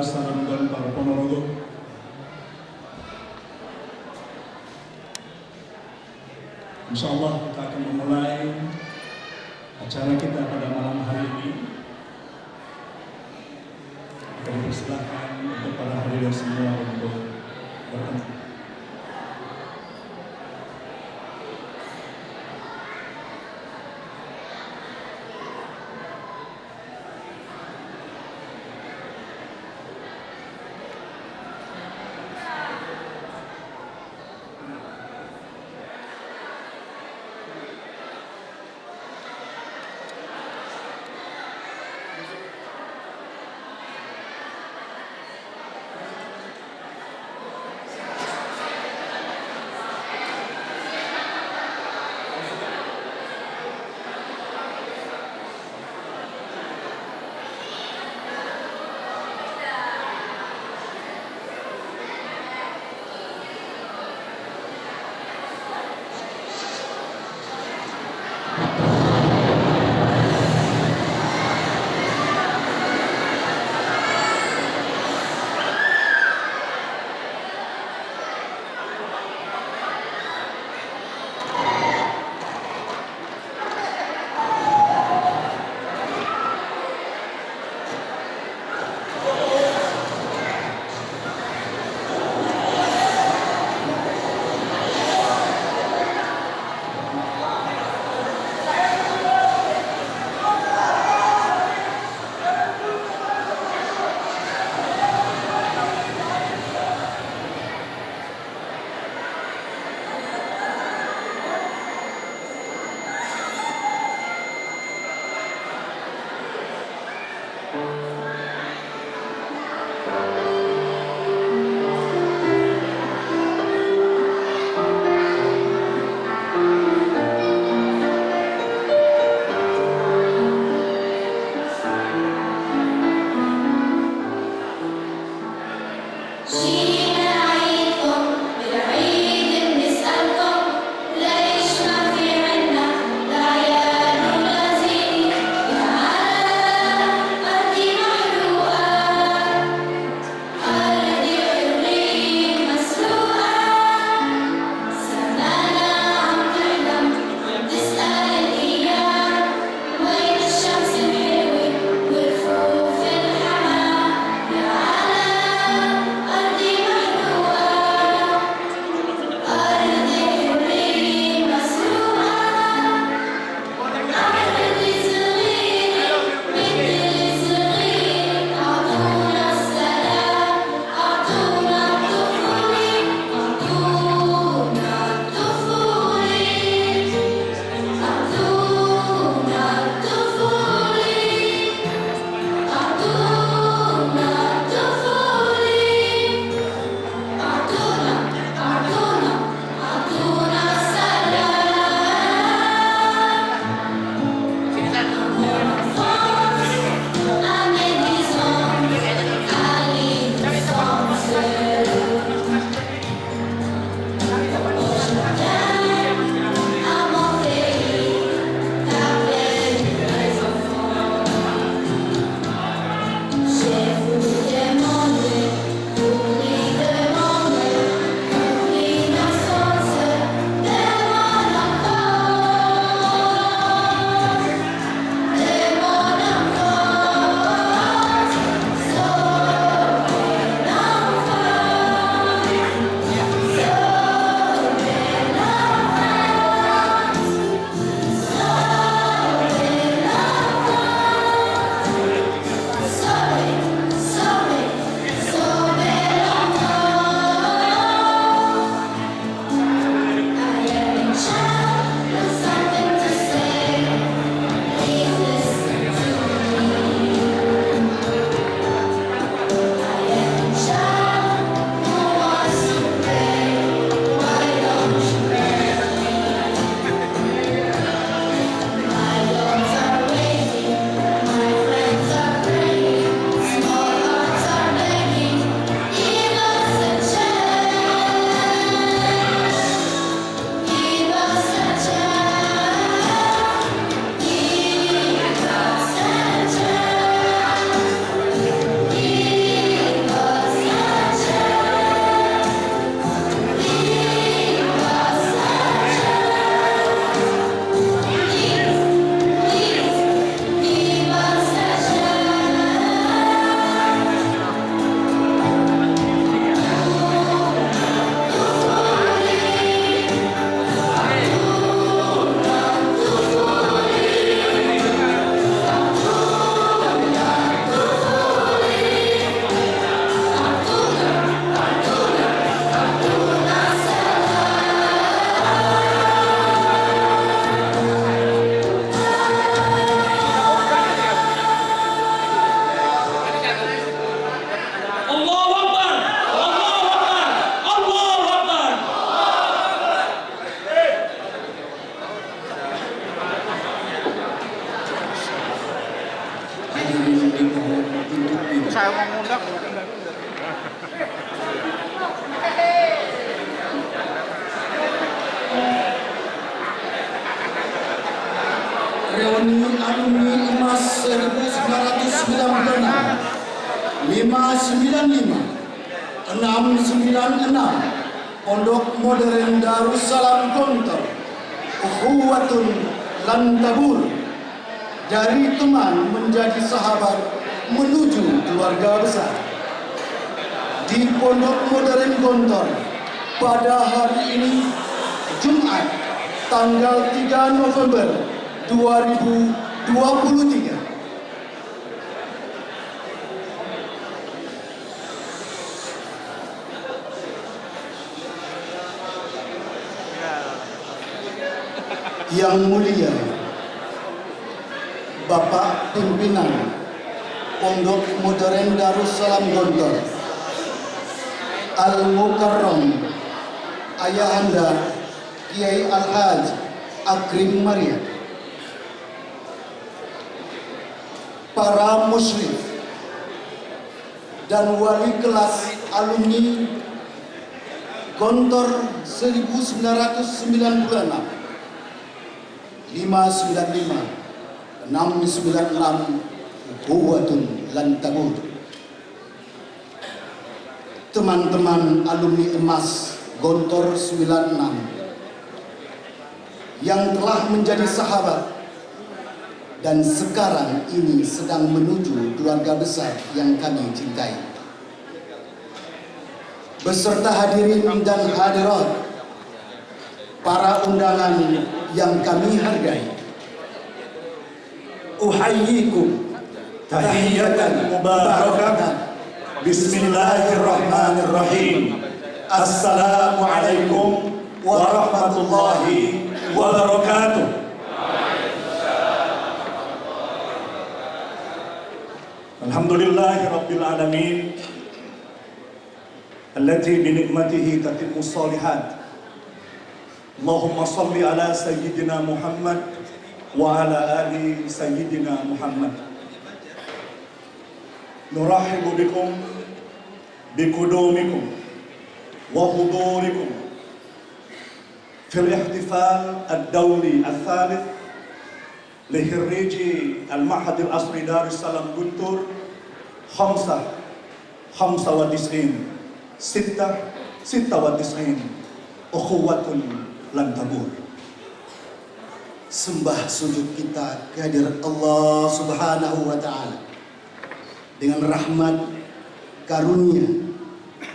Sarangan para Ponorogo. Insya Allah kita akan memulai acara kita pada malam hari ini. Kami persilahkan untuk para hadirin semua untuk bertemu. Reuni alumni emas 1996, 595, 696, Pondok Modern Darussalam Gontor, Ukhuwatun Lan Tabur, dari teman menjadi sahabat menuju keluarga besar. Di Pondok Modern Gontor pada hari ini, Jumat, tanggal 3 November 2023. Yang mulia Bapak Pimpinan Pondok Modern Darussalam Gontor, Al-Mukarram Ayahanda Kiai Al-Haj Akrim Maria, para musyrif dan wali kelas alumni Gontor 1996, 595, 696, Ukhuwatun Lan Tabur. Teman-teman alumni emas Gontor 96 yang telah menjadi sahabat dan sekarang ini sedang menuju keluarga besar yang kami cintai. Beserta hadirin dan hadirat, para undangan yang kami hargai, uhayyikum Tahiyatan mubarakah. Bismillahirrahmanirrahim. Assalamualaikum warahmatullahi wabarakatuh. Alhamdulillahi rabbil alamin, allati bi ni'matihi tatimmu shalihat. Allahumma salli ala sayyidina Muhammad wa ala ali sayyidina Muhammad. Nurahibu bikum bikudumikum wa hudurikum fil ihtifal ad-dawli al-thalith lihirriji al-Ma'had al-Asri Darussalam Guntur 95 Ukhuwatun Lan Tabur. Sembah sujud kita kehadirat Allah Subhanahu wa Ta'ala dengan rahmat, karunia,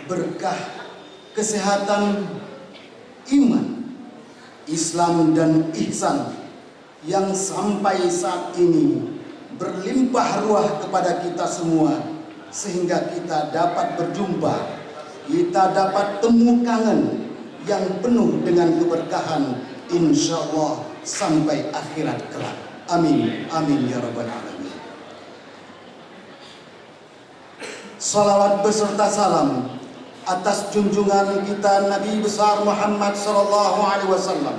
berkah, kesehatan, iman, Islam dan ihsan yang sampai saat ini berlimpah ruah kepada kita semua, sehingga kita dapat berjumpa, kita dapat temu kangen yang penuh dengan keberkahan, insyaallah sampai akhirat kelak. Amin, amin ya rabbal alamin. Salawat beserta salam atas junjungan kita Nabi besar Muhammad sallallahu alaihi wasallam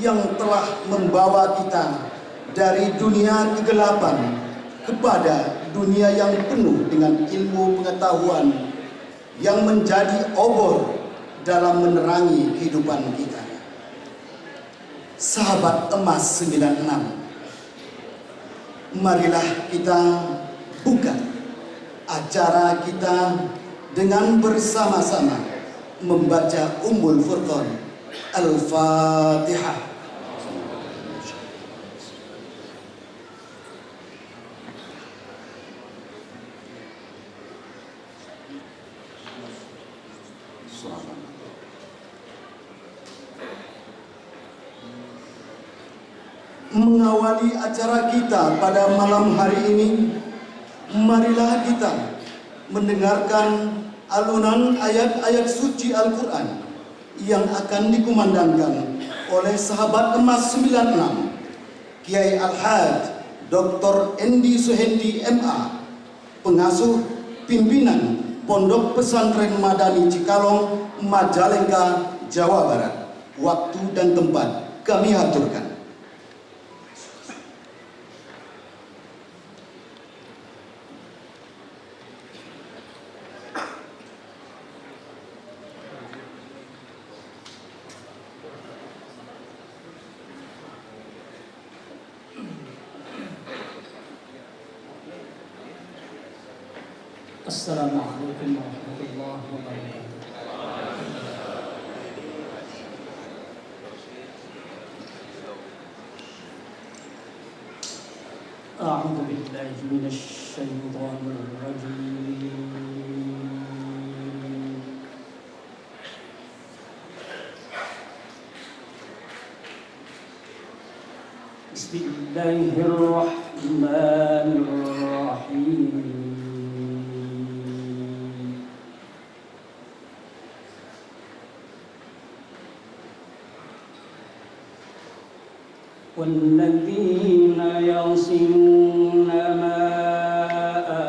yang telah membawa kita dari dunia kegelapan kepada dunia yang penuh dengan ilmu pengetahuan yang menjadi obor dalam menerangi kehidupan kita. Sahabat emas 96, marilah kita buka acara kita dengan bersama-sama membaca Ummul Furqan. Al-Fatihah. Mengawali acara kita pada malam hari ini, marilah kita mendengarkan alunan ayat-ayat suci Al-Quran yang akan dikumandangkan oleh sahabat emas 96 Kiai Al-Haj Dr. Endi Suhendi MA, pengasuh pimpinan Pondok Pesantren Madani Cikalong, Majalengka, Jawa Barat. Waktu dan tempat kami aturkan. Assalamualaikum warahmatullahi wabarakatuh. أعوذ بالله من الشيطان الرجيم. بسم الله الرحمن الرحيم. والذين يصلون ما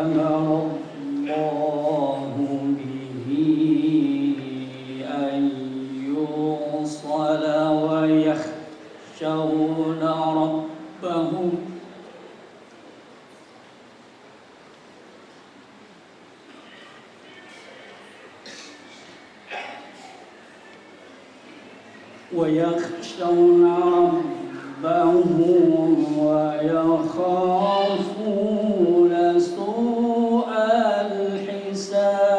أمر الله به أن يوصل ويخشون ربهم ويخافون سوء الحساب.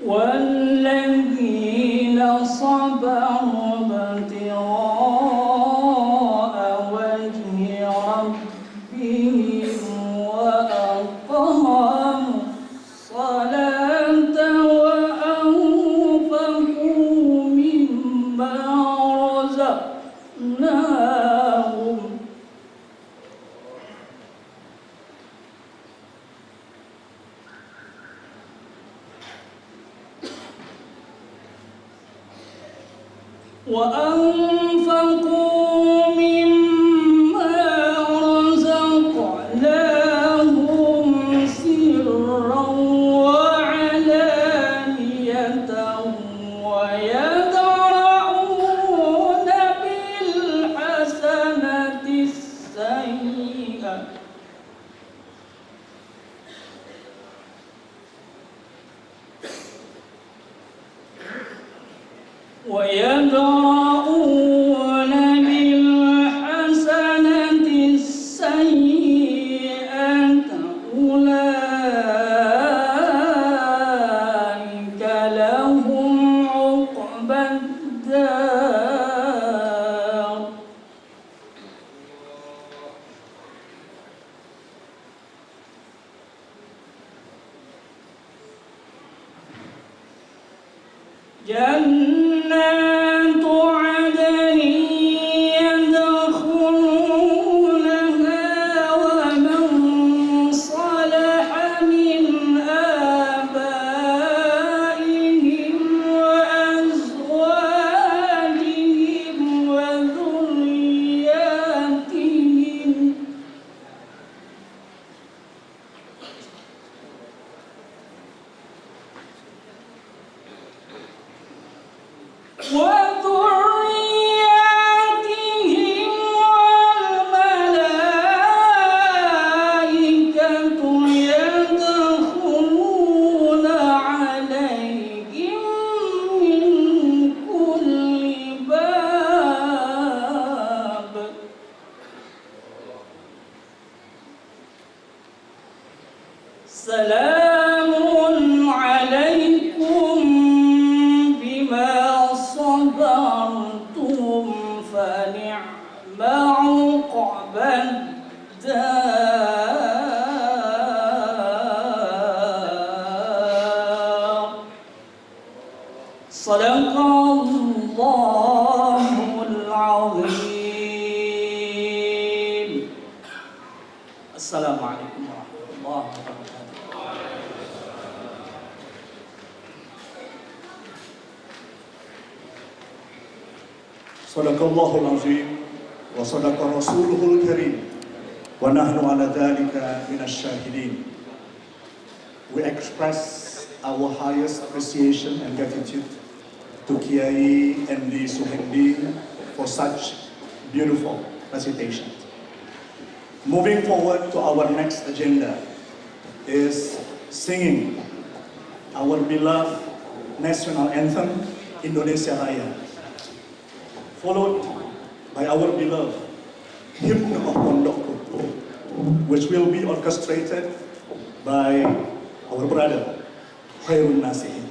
والذين صبروا ابتغاء وجه ربهم وأقاموا الصلاة وأنفقوا مما رزقناهم سرا وعلانية ويدرؤون بالحسنة السيئة أولئك لهم عقبى الدار. جنات عدن يدخلونها ومن صلح من آبائهم وأزواجهم وذرياتهم والملائكة يدخلون عليهم من كل باب. سلام عليكم بما صبرتم فنعم عقبى الدار. صدق الله العظيم. السلام عليكم ورحمة الله وبركاته. Sadaqallahul azim wa sadaqa rasuluhul karim wa nahnu ala dhalika minasy syahidin. We express our highest appreciation and gratitude to Kiai MD Suhendi for such beautiful recitation. Moving forward to our next agenda is singing our beloved national anthem, Indonesia Raya, followed by our beloved hymn of Pondokku, which will be orchestrated by our brother, Khairun Nasihin.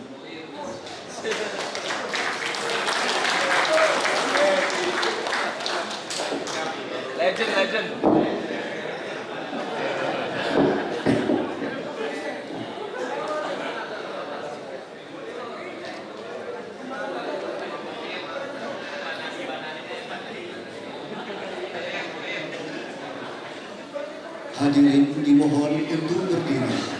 Legend. Hadirin dimohon untuk berdiri.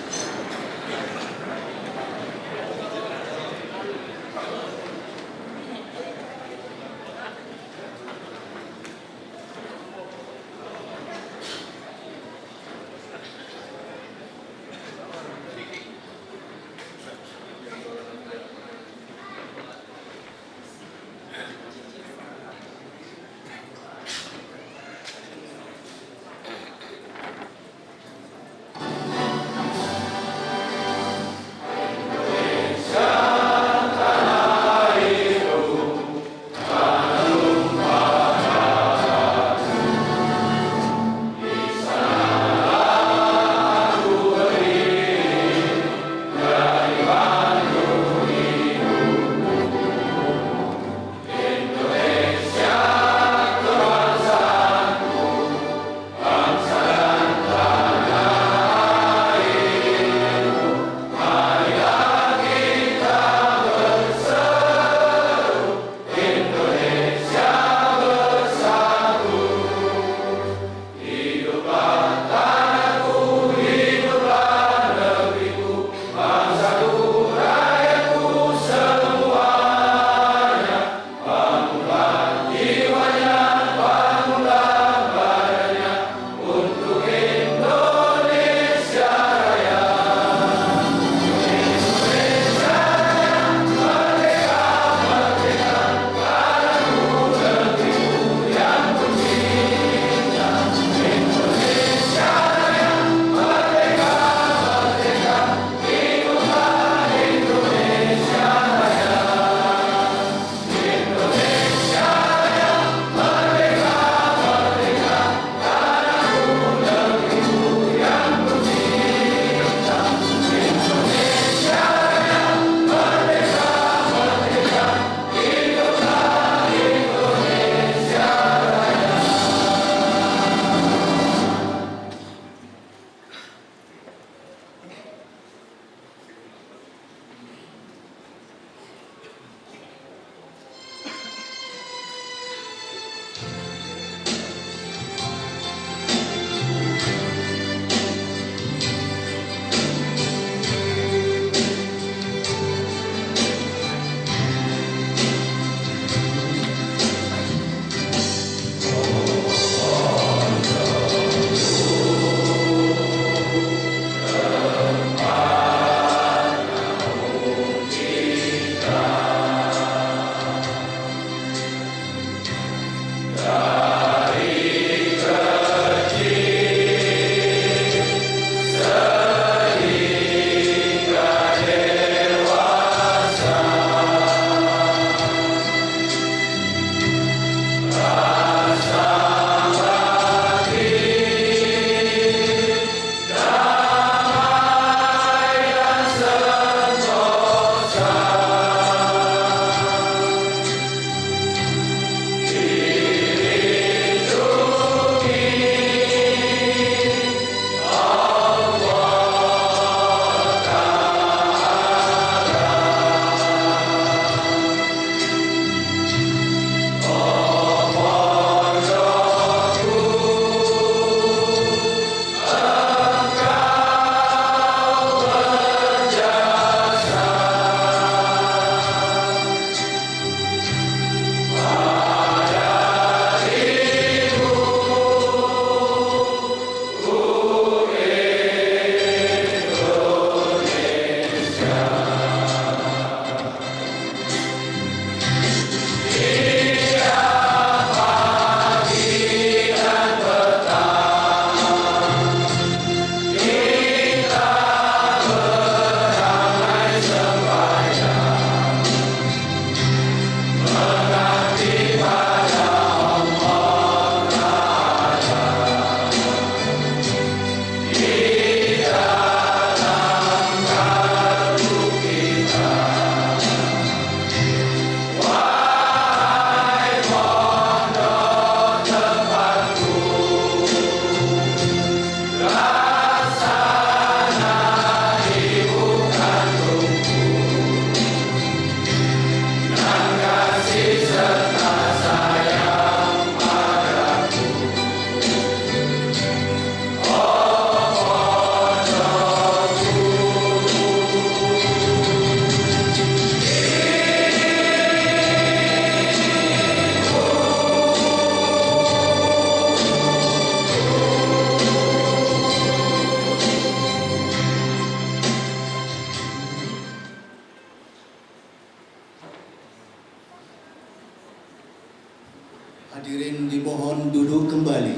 Hadirin dimohon duduk kembali.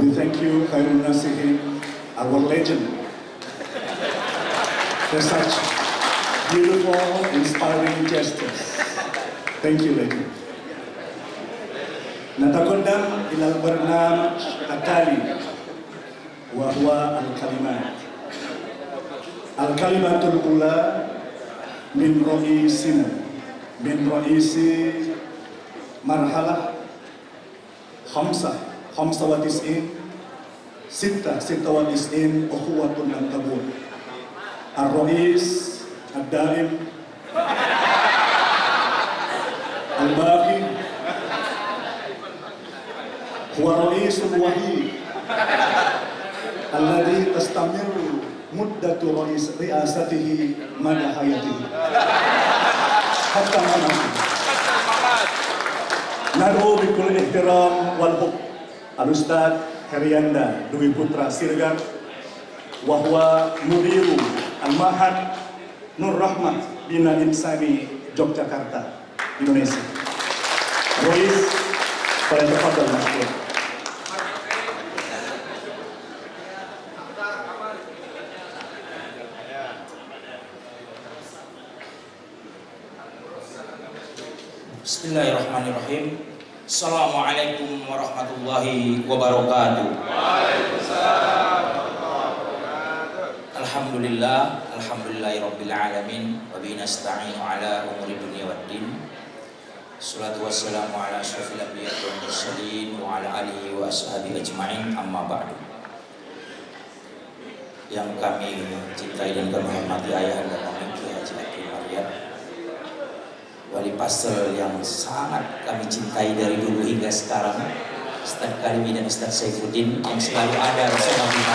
We thank you, Khairul Nasihin, our legend, for such beautiful, inspiring gestures. Thank you, legend. نتقدم إلى البرنامج التالي وهو الكلمات. الكلمة الأولى من رئيسنا من رئيس مرحلة 95 96 أخوة لن تبور الرئيس الدائم الباقي هو الرئيس الوحيد الذي تستمر مدة رئاسته مدى حياته حتى الممات. ندعو بكل الاحترام والحب الأستاذ Herianda Dwi Putra Siregar, wahwa mudiru al-Mahad Nur Rahmat Bina Insani Yogyakarta, Indonesia. Rois, falyatafadhal mashkur. Bismillahirrahmanirrahim. Assalamualaikum warahmatullahi wabarakatuh. Alhamdulillah, alhamdulillahirabbil alamin, wa bihi nasta'inu ala umuri dunya waddin. Salatu wassalamu ala asyrofil anbiya'i wal mursalin wa ala alihi wa ashabihi ajma'in, amma ba'du. Yang kami cintai dan kami hormati ayahanda kami Kiai Haji Akil Maryam, wali pasel yang sangat kami cintai dari dulu hingga sekarang, Ustaz Karimi dan Ustaz Saifuddin yang selalu ada bersama kita.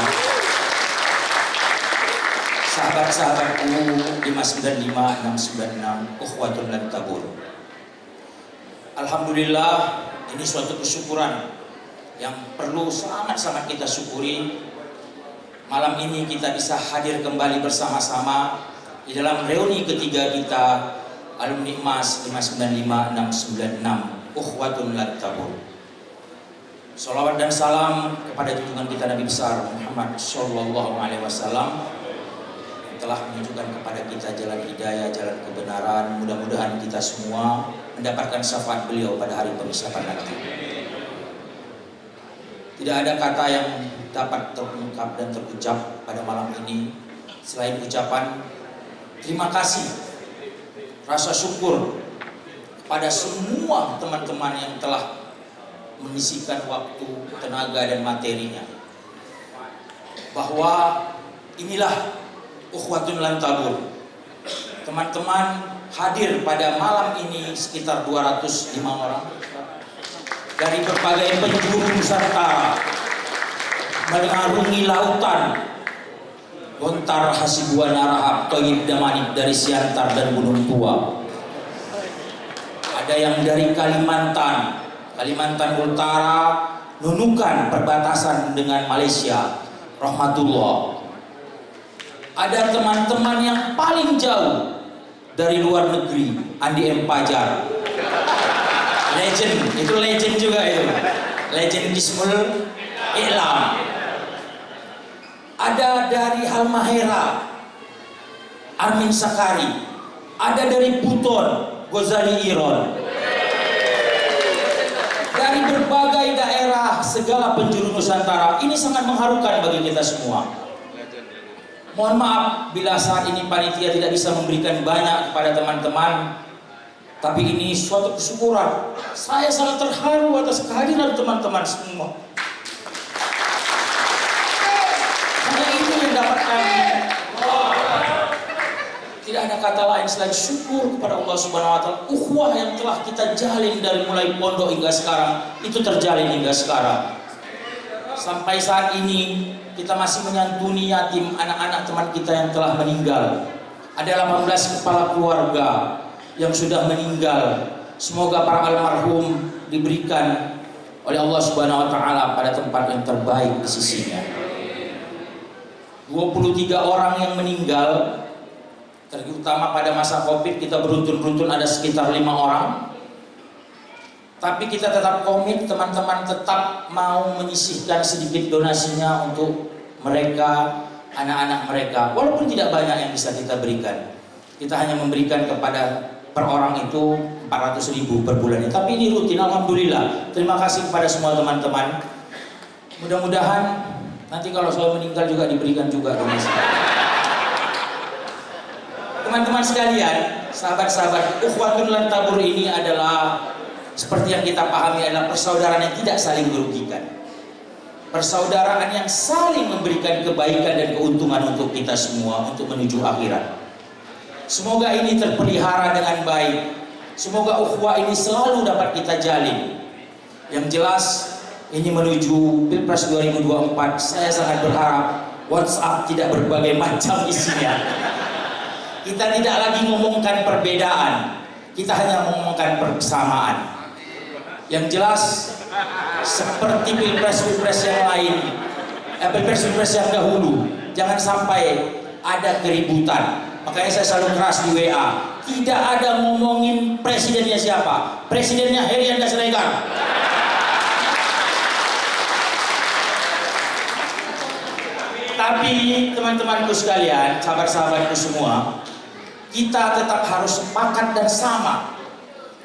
Sahabat-sahabatku 595 696 Ukhwatul Lan Tabur. Alhamdulillah, ini suatu kesyukuran yang perlu sangat-sangat kita syukuri. Malam ini kita bisa hadir kembali bersama-sama di dalam reuni ketiga kita alumni emas 595 696 Ukhwatul Lan Tabur. Salawat dan salam kepada junjungan kita Nabi besar Muhammad sallallahu alaihi wasallam yang telah menunjukkan kepada kita jalan hidayah, jalan kebenaran. Mudah-mudahan kita semua mendapatkan syafaat beliau pada hari pemisahan nanti. Tidak ada kata yang dapat terungkap dan terucap pada malam ini selain ucapan terima kasih, rasa syukur kepada semua teman-teman yang telah menyisihkan waktu, tenaga dan materinya, bahwa inilah Ukhwatul Lan Tabur. Teman-teman hadir pada malam ini sekitar 205 orang dari berbagai penjuru Nusantara, mengarungi lautan Gontar, Hasibuan, Arahap, Toyib, Damanip, dari Siantar dan Gunung Tua. Ada yang dari Kalimantan Utara, Nunukan, perbatasan dengan Malaysia, Rahmatullah. Ada teman-teman yang paling jauh dari luar negeri, Andi M. Pajar, legend, itu legend juga itu, legend Ismul I'lam. Ada dari Halmahera, Armin Sakari. Ada dari Buton, Ghazali Iron. Dari berbagai daerah, segala penjuru Nusantara. Ini sangat mengharukan bagi kita semua. Mohon maaf bila saat ini panitia tidak bisa memberikan banyak kepada teman-teman, tapi ini suatu kesyukuran. Saya sangat terharu atas kehadiran teman-teman semua. Hanya itu yang dapat kami. Tidak ada kata lain selain syukur kepada Allah Subhanahu wa taala. Ukhuwah yang telah kita jalin dari mulai pondok hingga sekarang, itu terjalin hingga sekarang. Sampai saat ini kita masih menyantuni yatim, anak-anak teman kita yang telah meninggal. Ada 18 kepala keluarga yang sudah meninggal. Semoga para almarhum diberikan oleh Allah Subhanahu wa taala pada tempat yang terbaik di sisinya. 23 orang yang meninggal terutama pada masa Covid kita beruntun-beruntun ada sekitar 5 orang. Tapi kita tetap komit, teman-teman tetap mau menyisihkan sedikit donasinya untuk mereka, anak-anak mereka. Walaupun tidak banyak yang bisa kita berikan. Kita hanya memberikan kepada per orang itu 400.000 per bulannya. Tapi ini rutin, alhamdulillah. Terima kasih kepada semua teman-teman. Mudah-mudahan nanti kalau saya meninggal juga diberikan juga donasi. Teman-teman sekalian, sahabat-sahabat, ukhuwatun lan tabur ini adalah seperti yang kita pahami adalah persaudaraan yang tidak saling merugikan. Persaudaraan yang saling memberikan kebaikan dan keuntungan untuk kita semua untuk menuju akhirat. Semoga ini terpelihara dengan baik. Semoga ukhuwah ini selalu dapat kita jalin. Yang jelas ini menuju Pilpres 2024, saya sangat berharap WhatsApp tidak berbagai macam isinya. Kita tidak lagi ngomongkan perbedaan, kita hanya ngomongkan persamaan. Yang jelas seperti pilpres-pilpres yang lain, pilpres-pilpres yang dahulu, jangan sampai ada keributan. Makanya saya selalu keras di WA, tidak ada ngomongin presidennya siapa, presidennya Heri Anda Siregar. Tapi teman-temanku sekalian, sahabat-sahabatku semua, kita tetap harus sepakat dan sama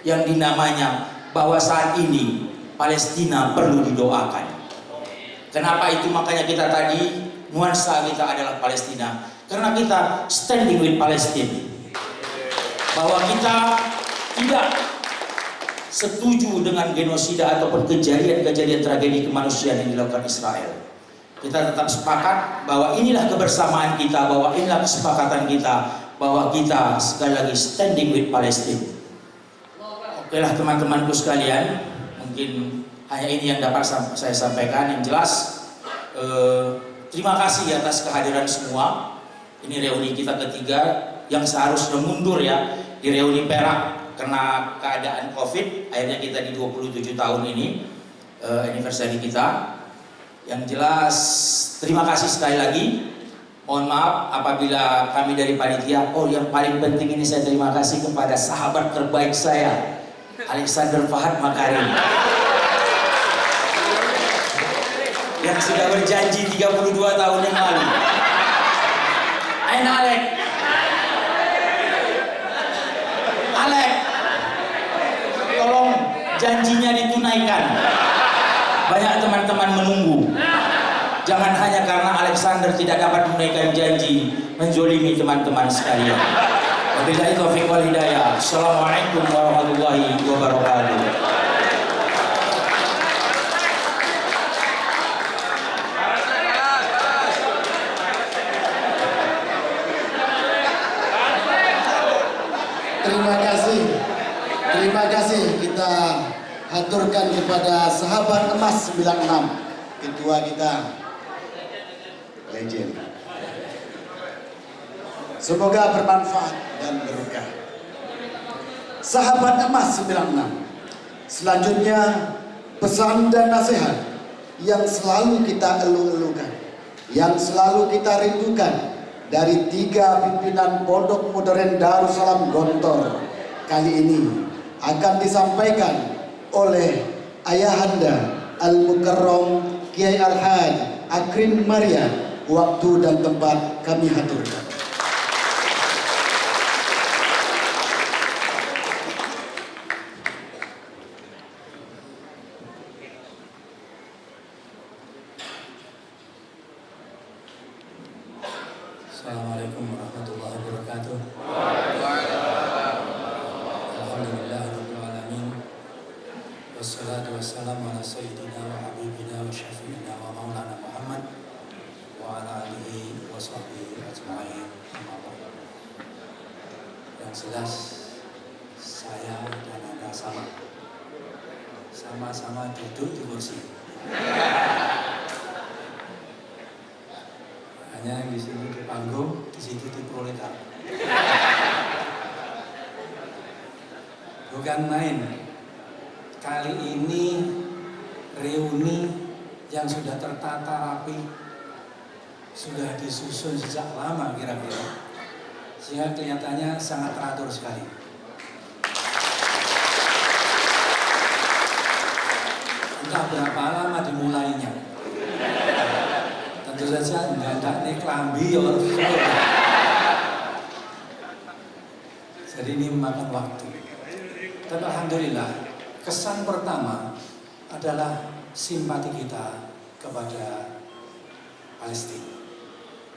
yang dinamanya bahwa saat ini Palestina perlu didoakan. Kenapa itu? Makanya kita tadi nuansa kita adalah Palestina, karena kita standing with Palestine, bahwa kita tidak setuju dengan genosida ataupun kejadian-kejadian tragedi kemanusiaan yang dilakukan Israel. Kita tetap sepakat bahwa inilah kebersamaan kita, bahwa inilah kesepakatan kita, bahwa kita sekali lagi standing with Palestine. Oke lah teman-temanku sekalian, mungkin hanya ini yang dapat saya sampaikan. Yang jelas terima kasih atas kehadiran semua. Ini reuni kita ketiga yang seharusnya mundur ya di reuni Perak karena keadaan Covid. Akhirnya kita di 27 tahun ini anniversary kita. Yang jelas terima kasih sekali lagi. Mohon maaf apabila kami dari panitia, yang paling penting ini saya terima kasih kepada sahabat terbaik saya, Alexander Fahad Makarim, yang sudah berjanji 32 tahun yang lalu. Ayo Alek, tolong janjinya ditunaikan. Banyak teman-teman menunggu. Jangan hanya karena Alexander tidak dapat menunaikan janji menzolimi teman-teman sekalian. Wabillahi taufiq wal hidayah. Assalamualaikum warahmatullahi wabarakatuh. Terima kasih kita haturkan kepada sahabat emas 96, ketua kita, legend. Semoga bermanfaat dan berkah. Sahabat emas 96. Selanjutnya pesan dan nasihat yang selalu kita elu-elukan, yang selalu kita rindukan dari 3 pimpinan Pondok Modern Darussalam Gontor kali ini akan disampaikan oleh Ayahanda Al-Mukarram Kiai Al-Haj Akrim Maria. Waktu dan tempat kami haturkan. Assalamualaikum warahmatullahi wabarakatuh. Alhamdulillahirabbil alamin. Wassalatu wassalamu ala sayyidina wa habibina wa syafi'ina wa maulana Muhammad wa ala alihi wa sahbihi ajma'in. Yang jelas saya dan Anda sama-sama duduk di kursi. Hanya di sini di panggung, di situ di proletar. Bukan main. Kali ini reuni yang sudah tertata rapi, sudah disusun sejak lama kira-kira. sehingga kelihatannya sangat teratur sekali. Entah berapa lama dimulainya. Tentu saja nggak nih kelambi ya. Jadi ini memakan waktu. Tapi alhamdulillah, kesan pertama adalah simpati kita kepada Palestina.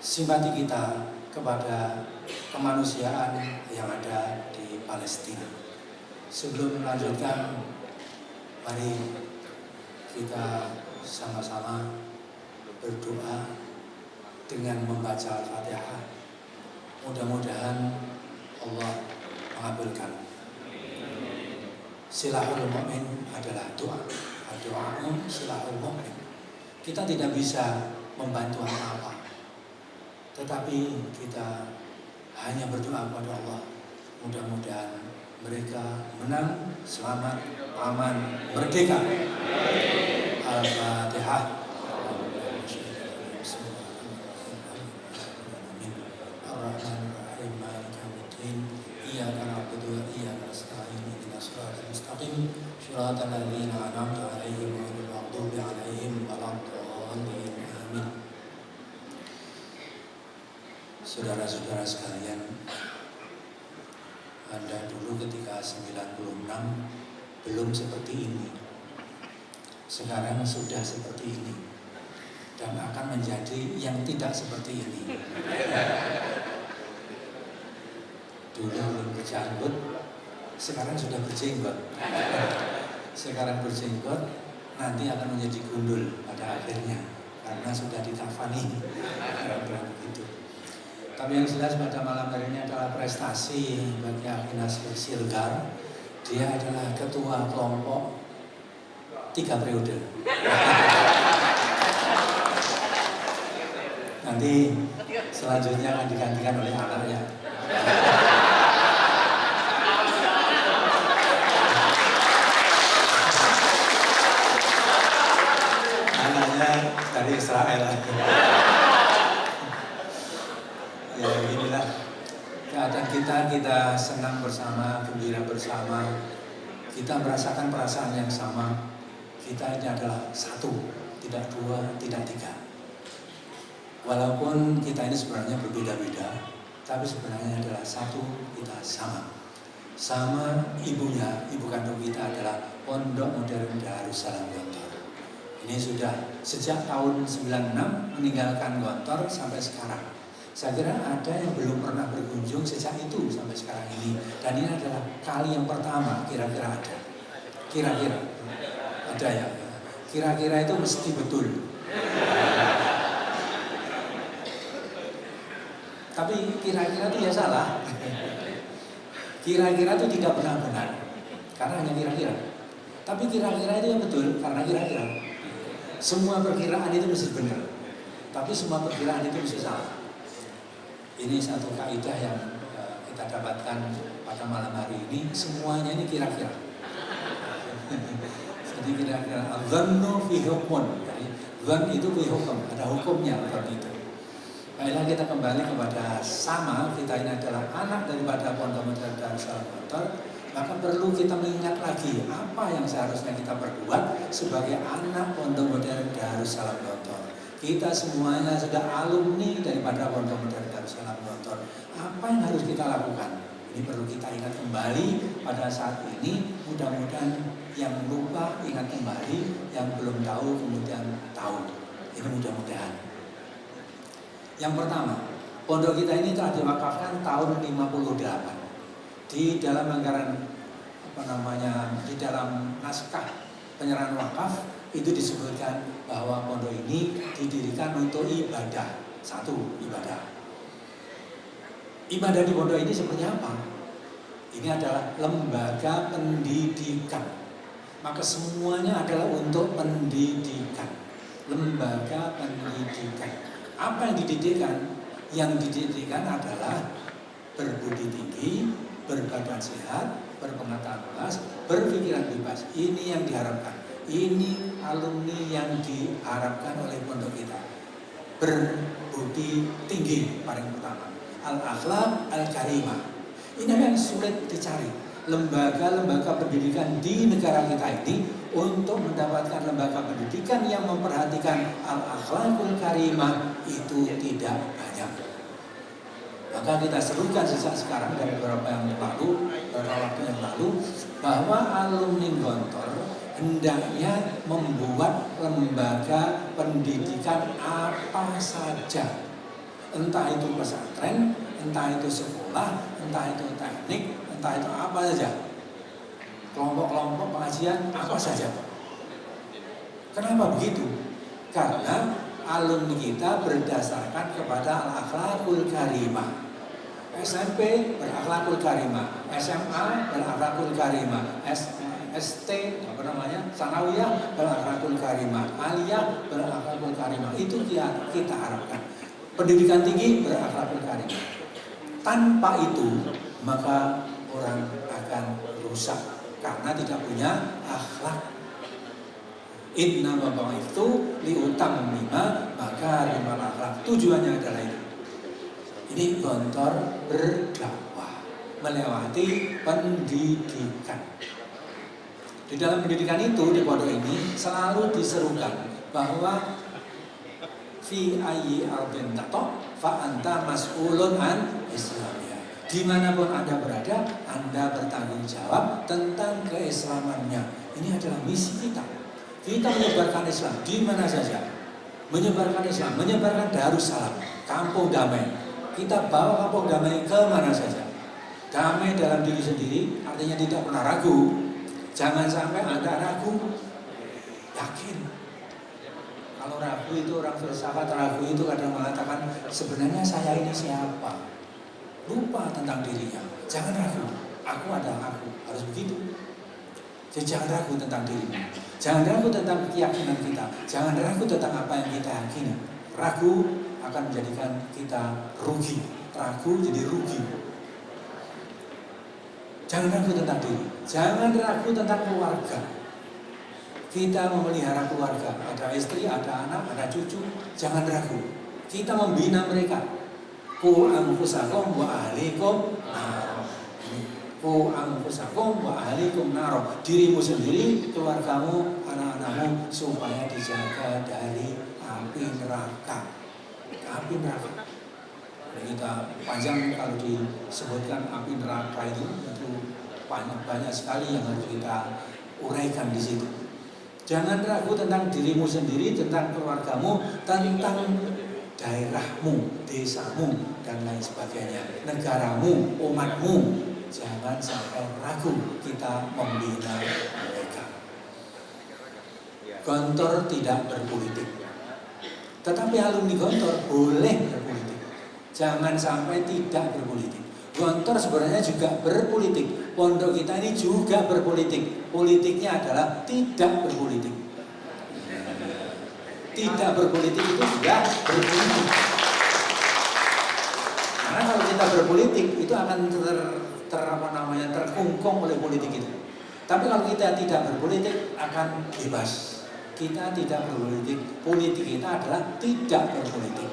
Simpati kita kepada kemanusiaan yang ada di Palestina. Sebelum melanjutkan, mari kita sama-sama berdoa dengan membaca Al-Fatihah. Mudah-mudahan Allah mengabulkan. Silahul mu'min adalah doa. Doa silahul mu'min. Kita tidak bisa membantu apa-apa, tetapi kita hanya berdoa kepada Allah. Mudah-mudahan mereka menang, selamat, aman, merdeka. Al-Fatihah. Ar-Rahmanir-Rahim, Maliki yaumiddin. Iyyaka na'budu wa iyyaka nasta'in. Ihdinas siratal mustaqim. Shiratal ladzina an'amta 'alaihim ghairil maghdubi 'alaihim waladdallin. Amin. Saudara-saudara sekalian, Anda dulu ketika 96 belum seperti ini. Sekarang sudah seperti ini dan akan menjadi yang tidak seperti ini. Dulu belum berjanggut, sekarang sudah berjenggot. Sekarang berjenggot, nanti akan menjadi gundul pada akhirnya karena sudah dikafani. Begitu. Tapi yang jelas pada malam hari ini adalah prestasi bagi Akhi Nasir Siregar. Dia adalah ketua kelompok 3 periode. Nanti selanjutnya akan digantikan oleh anaknya. Anaknya dari Israel. Ya inilah keadaan kita senang bersama, gembira bersama. Kita merasakan perasaan yang sama. Kita ini adalah satu, tidak dua, tidak tiga. Walaupun kita ini sebenarnya berbeda-beda, tapi sebenarnya adalah satu, kita sama. Sama ibunya, ibu kandung kita adalah Pondok Modern Darussalam Gontor. Ini sudah sejak tahun 96 meninggalkan Gontor sampai sekarang. Saya kira ada yang belum pernah berkunjung sejak itu sampai sekarang ini. Dan ini adalah kali yang pertama kira-kira ada. Kira-kira ada ya. Kira-kira itu mesti betul. Tapi kira-kira itu ya salah. Kira-kira itu tidak pernah benar. Karena hanya kira-kira. Tapi kira-kira itu yang betul karena kira-kira. Semua perkiraan itu mesti benar. Tapi semua perkiraan itu mesti salah. Ini satu kaidah yang kita dapatkan pada malam hari ini. Semuanya ini kira-kira. Jadi kira-kira dhannu fi hukmun. Dhan itu fi hukum, ada hukumnya seperti itu. Baiklah, kita kembali kepada sama. Kita ini adalah anak daripada Pondok Modern Darussalam Gontor. Maka perlu kita mengingat lagi apa yang seharusnya kita perbuat sebagai anak Pondok Modern Darussalam Gontor. Kita semuanya sudah alumni daripada Pondok Modern Darussalam Gontor. Apa yang harus kita lakukan? Ini perlu kita ingat kembali pada saat ini. Mudah-mudahan yang lupa ingat kembali, yang belum tahu kemudian tahu. Ini mudah-mudahan. Yang pertama, pondok kita ini telah diwakafkan tahun 58. Di dalam anggaran di dalam naskah penyerahan wakaf itu disebutkan bahwa pondok ini didirikan untuk ibadah. Satu, ibadah. Ibadah di pondok ini seperti apa? Ini adalah lembaga pendidikan. Maka semuanya adalah untuk pendidikan. Lembaga pendidikan. Apa yang dididikkan? Yang dididikkan adalah berbudi tinggi, berbadan sehat, berpengetahuan luas, berpikiran bebas. Ini yang diharapkan. Ini alumni yang diharapkan oleh pondok kita. Berbudi tinggi paling pertama. al-akhlaq al-karimah. Ini yang sulit dicari. Lembaga-lembaga pendidikan di negara kita ini untuk mendapatkan lembaga pendidikan yang memperhatikan al-akhlaqul karimah itu tidak banyak. Maka kita serukan sejak sekarang dari beberapa waktu yang lalu bahwa alumni Gontor hendaknya membuat lembaga pendidikan apa saja, entah itu pesantren, entah itu sekolah, entah itu teknik, entah itu apa saja, kelompok-kelompok pengajian apa saja. Kenapa begitu? Karena alumni kita berdasarkan kepada al-akhlaqul karimah. SMP berakhlakul karimah, SMA berakhlakul karimah, ST sanawiyah berakhlakul karimah, aliyah berakhlakul karimah. Itu kita harapkan. Pendidikan tinggi berakhlakul karimah. Tanpa itu maka orang akan rusak karena tidak punya akhlak. Inna mabang itu liutam lima maka lima akhlak. Tujuannya adalah itu. Ini Gontor berdakwah melewati pendidikan. Di dalam pendidikan itu di pondok ini selalu diserukan bahwa fi ayyi ardin tato fa anta mas'ulun an islamiyah. Dimanapun Anda berada, Anda bertanggung jawab tentang keislamannya. Ini adalah misi kita. Kita menyebarkan Islam di mana saja. Menyebarkan Islam, menyebarkan Darussalam, kampung damai. Kita bawa kampung damai ke mana saja. Damai dalam diri sendiri artinya tidak pernah ragu. Jangan sampai Anda ragu. Yakin. Kalau ragu itu orang filsafat ragu itu kadang mengatakan sebenarnya saya ini siapa. Lupa tentang dirinya. Jangan ragu. Aku adalah aku. Harus begitu. Jadi jangan ragu tentang dirimu. Jangan ragu tentang keyakinan kita. Jangan ragu tentang apa yang kita yakini. Ragu akan menjadikan kita rugi. Ragu jadi rugi. Jangan ragu tentang diri. Jangan ragu tentang keluarga. Kita memelihara keluarga. Ada istri, ada anak, ada cucu. Jangan ragu. Kita membina mereka. Qu anfusakum wa ahlikum nar. Qu anfusakum wa ahlikum nar. Dirimu sendiri, keluargamu, anak-anakmu supaya dijaga dari api neraka. Api neraka. Kita panjang kalau disebutkan api neraka itu banyak sekali yang harus kita uraikan di situ. Jangan ragu tentang dirimu sendiri, tentang keluargamu, tentang daerahmu, desamu dan lain sebagainya, negaramu, umatmu. Jangan sampai ragu kita membina mereka. Gontor tidak berpolitik. Tetapi alumni Gontor boleh berpolitik. Jangan sampai tidak berpolitik. Gontor sebenarnya juga berpolitik. Pondok kita ini juga berpolitik. Politiknya adalah tidak berpolitik. Tidak berpolitik itu sudah berpolitik. Karena kalau kita berpolitik itu akan terkungkung oleh politik itu. Tapi kalau kita tidak berpolitik akan bebas. Kita tidak berpolitik, politik kita adalah tidak berpolitik.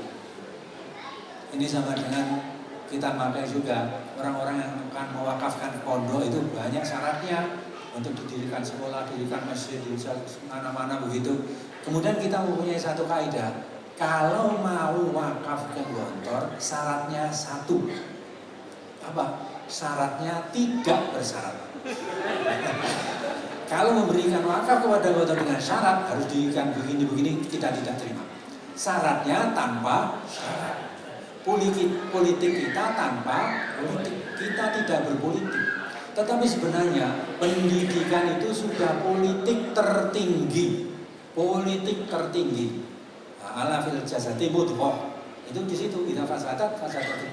Ini sama dengan kita pakai juga orang-orang yang akan mewakafkan pondok itu banyak syaratnya untuk didirikan sekolah, didirikan masjid, di mana-mana begitu. Kemudian kita mempunyai satu kaidah, kalau mau wakaf ke Gontor, syaratnya satu. Apa? Syaratnya tidak bersyarat. Kalau memberikan wakaf kepada Gontor dengan syarat harus diberikan begini-begini, kita tidak terima. Syaratnya tanpa syarat. Politik kita tanpa politik. Kita tidak berpolitik. Tetapi sebenarnya pendidikan itu sudah politik tertinggi. Politik tertinggi. Ala fil jasati mudghah. Itu di situ idza fasadat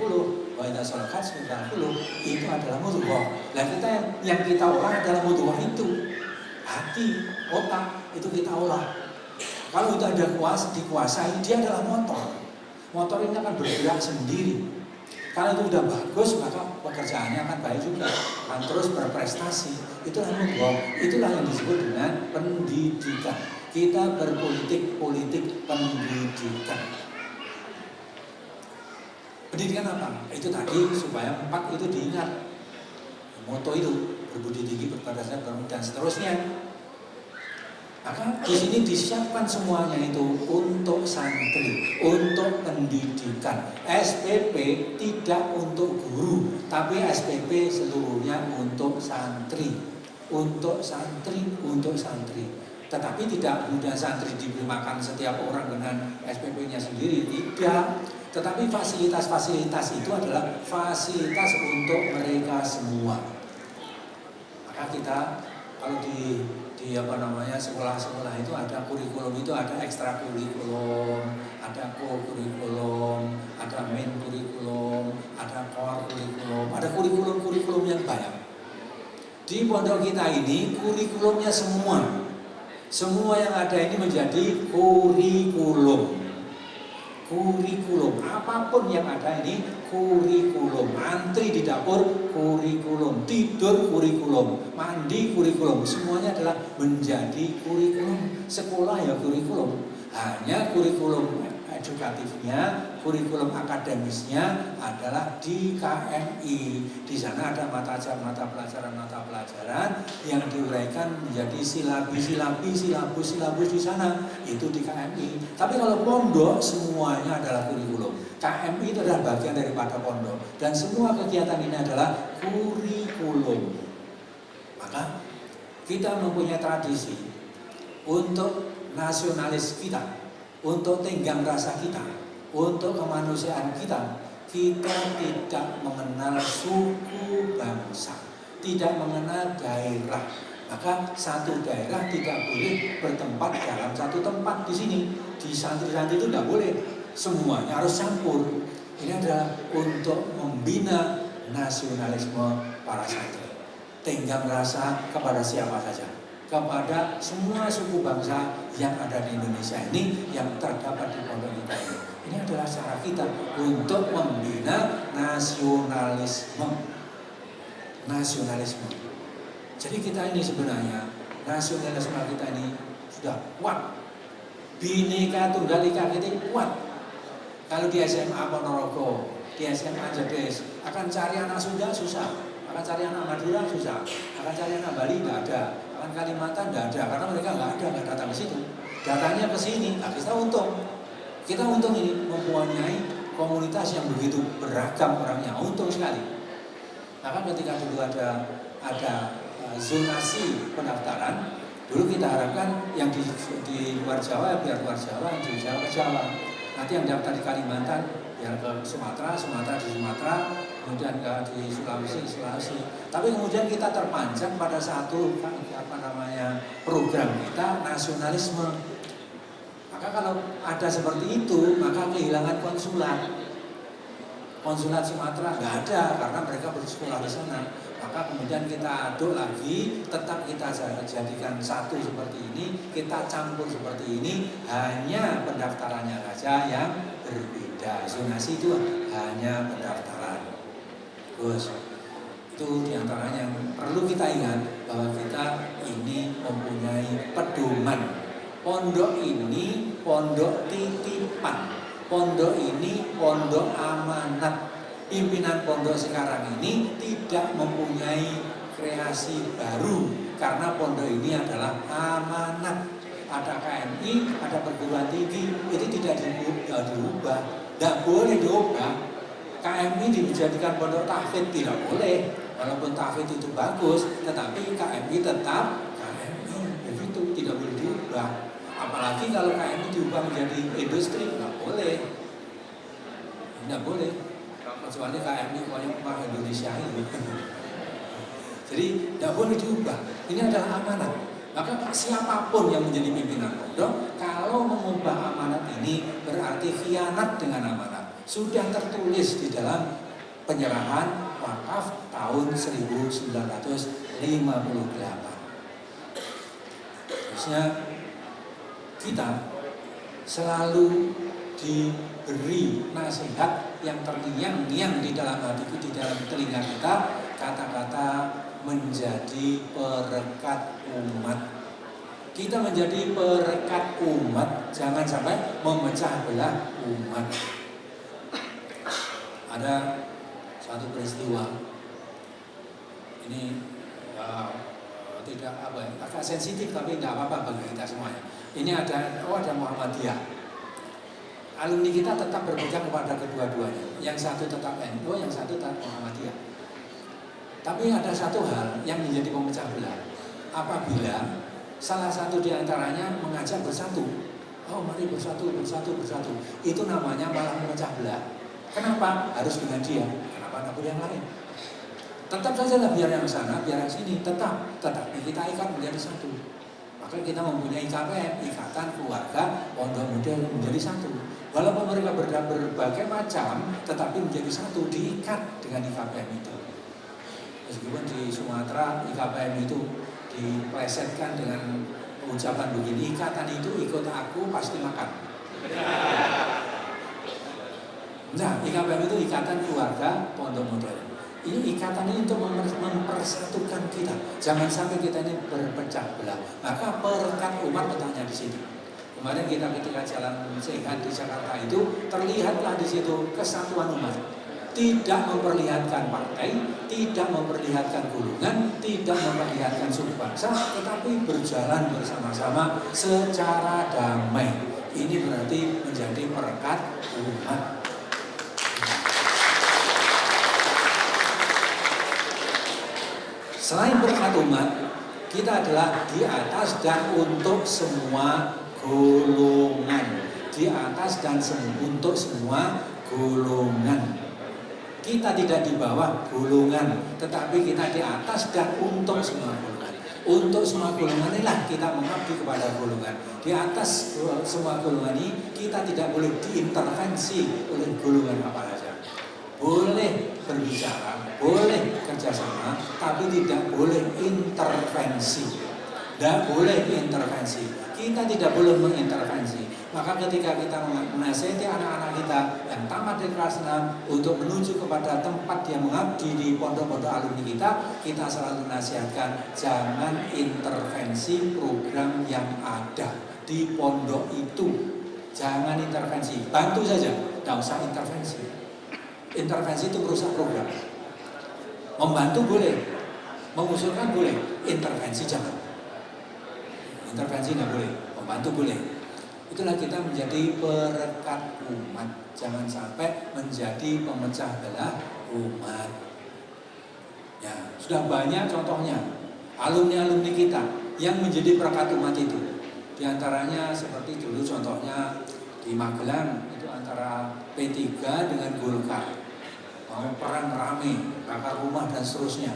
quluh wa idza salahat quluh. Itu adalah mudghah. Nah, kita yang kita olah adalah mudghah itu. Hati, otak itu kita olah. Kalau itu ada dikuasai, dia adalah motor. Motor ini akan bergerak sendiri. Kalau itu sudah bagus, maka pekerjaannya akan baik juga, akan terus berprestasi. Itulah mudghah. Itulah yang disebut dengan pendidikan. Kita berpolitik, politik pendidikan. Pendidikan apa? Itu tadi supaya 4 itu diingat. Moto itu berbudi tinggi, berpada dan seterusnya. Maka di sini disiapkan semuanya itu untuk santri, untuk pendidikan. SPP tidak untuk guru, tapi SPP seluruhnya untuk santri, untuk santri, untuk santri. Tetapi tidak kemudian santri diberi makan setiap orang dengan SPP-nya sendiri, tidak. Tetapi fasilitas-fasilitas itu adalah fasilitas untuk mereka semua. Maka kita kalau di sekolah-sekolah itu ada kurikulum, itu ada ekstra kurikulum, ada co-kurikulum, ada main kurikulum, ada core kurikulum, ada kurikulum yang banyak. Di pondok kita ini kurikulumnya semua yang ada ini menjadi kurikulum. Kurikulum, apapun yang ada ini kurikulum. Antri di dapur kurikulum, tidur kurikulum, mandi kurikulum, semuanya adalah menjadi kurikulum. Sekolah ya kurikulum, hanya kurikulum edukatifnya, kurikulum akademisnya adalah di KMI. Di sana ada mata pelajaran yang diuraikan menjadi silabus di sana, itu di KMI. Tapi kalau pondok semuanya adalah kurikulum. KMI itu adalah bagian daripada pondok dan semua kegiatan ini adalah kurikulum. Maka kita mempunyai tradisi untuk nasionalis kita, untuk tenggang rasa kita, untuk kemanusiaan kita. Kita tidak mengenal suku bangsa, tidak mengenal daerah. Maka satu daerah tidak boleh bertempat dalam satu tempat di sini. Di santri-santri itu tidak boleh, semuanya harus campur. Ini adalah untuk membina nasionalisme para santri. Tenggang rasa kepada siapa saja, kepada semua suku bangsa yang ada di Indonesia ini, yang terdapat di pondok kita ini. Ini adalah cara kita untuk membina nasionalisme. Jadi kita ini sebenarnya nasionalisme kita ini sudah kuat. Bhinneka Tunggal Ika kita kuat. Kalau di SMA Ponorogo, di SMA Jedes, akan cari anak Sunda susah, akan cari anak Madura susah, akan cari anak Bali tidak ada, akan Kalimantan tidak ada, karena mereka nggak datang ke situ. Datangnya ke sini, nah kita untung ini mempunyai komunitas yang begitu beragam orangnya, untung sekali. Maka ketika dulu ada zonasi pendaftaran, dulu kita harapkan yang di luar Jawa biar luar Jawa, yang di Jawa ke Jawa. Nanti yang daftar di Kalimantan biar ke Sumatera di Sumatera, kemudian di Sulawesi. Tapi kemudian kita terpanjang pada satu program kita nasionalisme. Maka kalau ada seperti itu, maka kehilangan konsulat Sumatera nggak ada karena mereka bersekolah di sana. Maka kemudian kita aduk lagi, tetap kita jadikan satu seperti ini, kita campur seperti ini, hanya pendaftarannya saja yang berbeda. Zonasi itu hanya pendaftaran. Terus itu diantaranya yang perlu kita ingat, bahwa kita ini mempunyai pedoman. Pondok ini pondok titipan, pondok ini pondok amanat. Pimpinan pondok sekarang ini tidak mempunyai kreasi baru, karena pondok ini adalah amanat. Ada KMI, ada perguruan tinggi, itu tidak diubah, tidak boleh diubah. KMI dijadikan pondok tahfidz tidak boleh, walaupun tahfidz itu bagus, tetapi KMI tetap KMI, begitu, tidak boleh diubah. Apalagi kalau KMI diubah menjadi industri, tidak boleh, kecuali KMI Bank Indonesia ini. Jadi tidak boleh diubah. Ini adalah amanat. Maka siapapun yang menjadi pimpinan pondok, kalau mengubah amanat ini berarti khianat dengan amanat. Sudah tertulis di dalam penyerahan wakaf tahun 1958. Terusnya kita selalu diberi nasihat yang terngiang-ngiang di dalam hatiku, di dalam telinga kita, kata-kata menjadi perekat umat. Kita menjadi perekat umat, jangan sampai memecah belah umat. Ada satu peristiwa ini tidak agak sensitif tapi tidak apa-apa bagi kita semuanya. Ini ada Muhammadiyah. Alumni kita tetap berpegang kepada kedua-duanya. Yang satu tetap NU, yang satu tetap Muhammadiyah. Tapi ada satu hal yang menjadi pemecah belah. Apabila salah satu di antaranya mengajak bersatu, oh mari bersatu. Itu namanya malah memecah belah. Kenapa? Harus dengan dia. Kenapa tidak boleh yang lain? Tetap saja lah biar yang sana, biar yang sini, tetapi kita ikat menjadi satu. Maka kita mempunyai IKPM, Ikatan Keluarga Pondok Modern menjadi satu. Walaupun mereka berbagai macam, tetapi menjadi satu, diikat dengan IKPM itu. Meskipun di Sumatera IKPM itu diplesetkan dengan ucapan begini, ikatan itu ikut aku pasti makan. Nah, IKPM itu Ikatan Keluarga Pondok Modern. Ini ikatan ini untuk mempersatukan kita. Jangan sampai kita ini berpecah belah. Maka perekat umat bertanya di situ. Kemarin kita ketika jalan sehat di Jakarta itu terlihatlah di situ kesatuan umat. Tidak memperlihatkan partai, tidak memperlihatkan golongan, tidak memperlihatkan suku bangsa, tetapi berjalan bersama-sama secara damai. Ini berarti menjadi perekat umat. Selain perekat umat, kita adalah di atas dan untuk semua golongan. Di atas dan untuk semua golongan. Kita tidak di bawah golongan, tetapi kita di atas dan untuk semua golongan. Untuk semua golongan inilah kita mengabdi kepada golongan. Di atas semua golongan ini kita tidak boleh diintervensi oleh golongan apa saja. Boleh berbicara, boleh kerjasama, tapi tidak boleh intervensi. Tidak boleh intervensi. Kita tidak boleh mengintervensi. Maka ketika kita menasihati anak-anak kita yang tamat dari kelas 6 untuk menuju kepada tempat yang mengabdi di pondok-pondok alumni kita selalu nasihatkan jangan intervensi program yang ada di pondok itu. Jangan intervensi, bantu saja, tidak usah intervensi. Intervensi itu merusak program. Membantu boleh, mengusulkan boleh, intervensi jangan. Intervensi tidak boleh, membantu boleh. Itulah kita menjadi perekat umat. Jangan sampai menjadi pemecah belah umat. Ya, sudah banyak contohnya alumni-alumni kita yang menjadi perekat umat itu. Di antaranya seperti dulu contohnya di Magelang itu antara P3 dengan Golkar. Mau perang rame, bakar rumah dan seterusnya.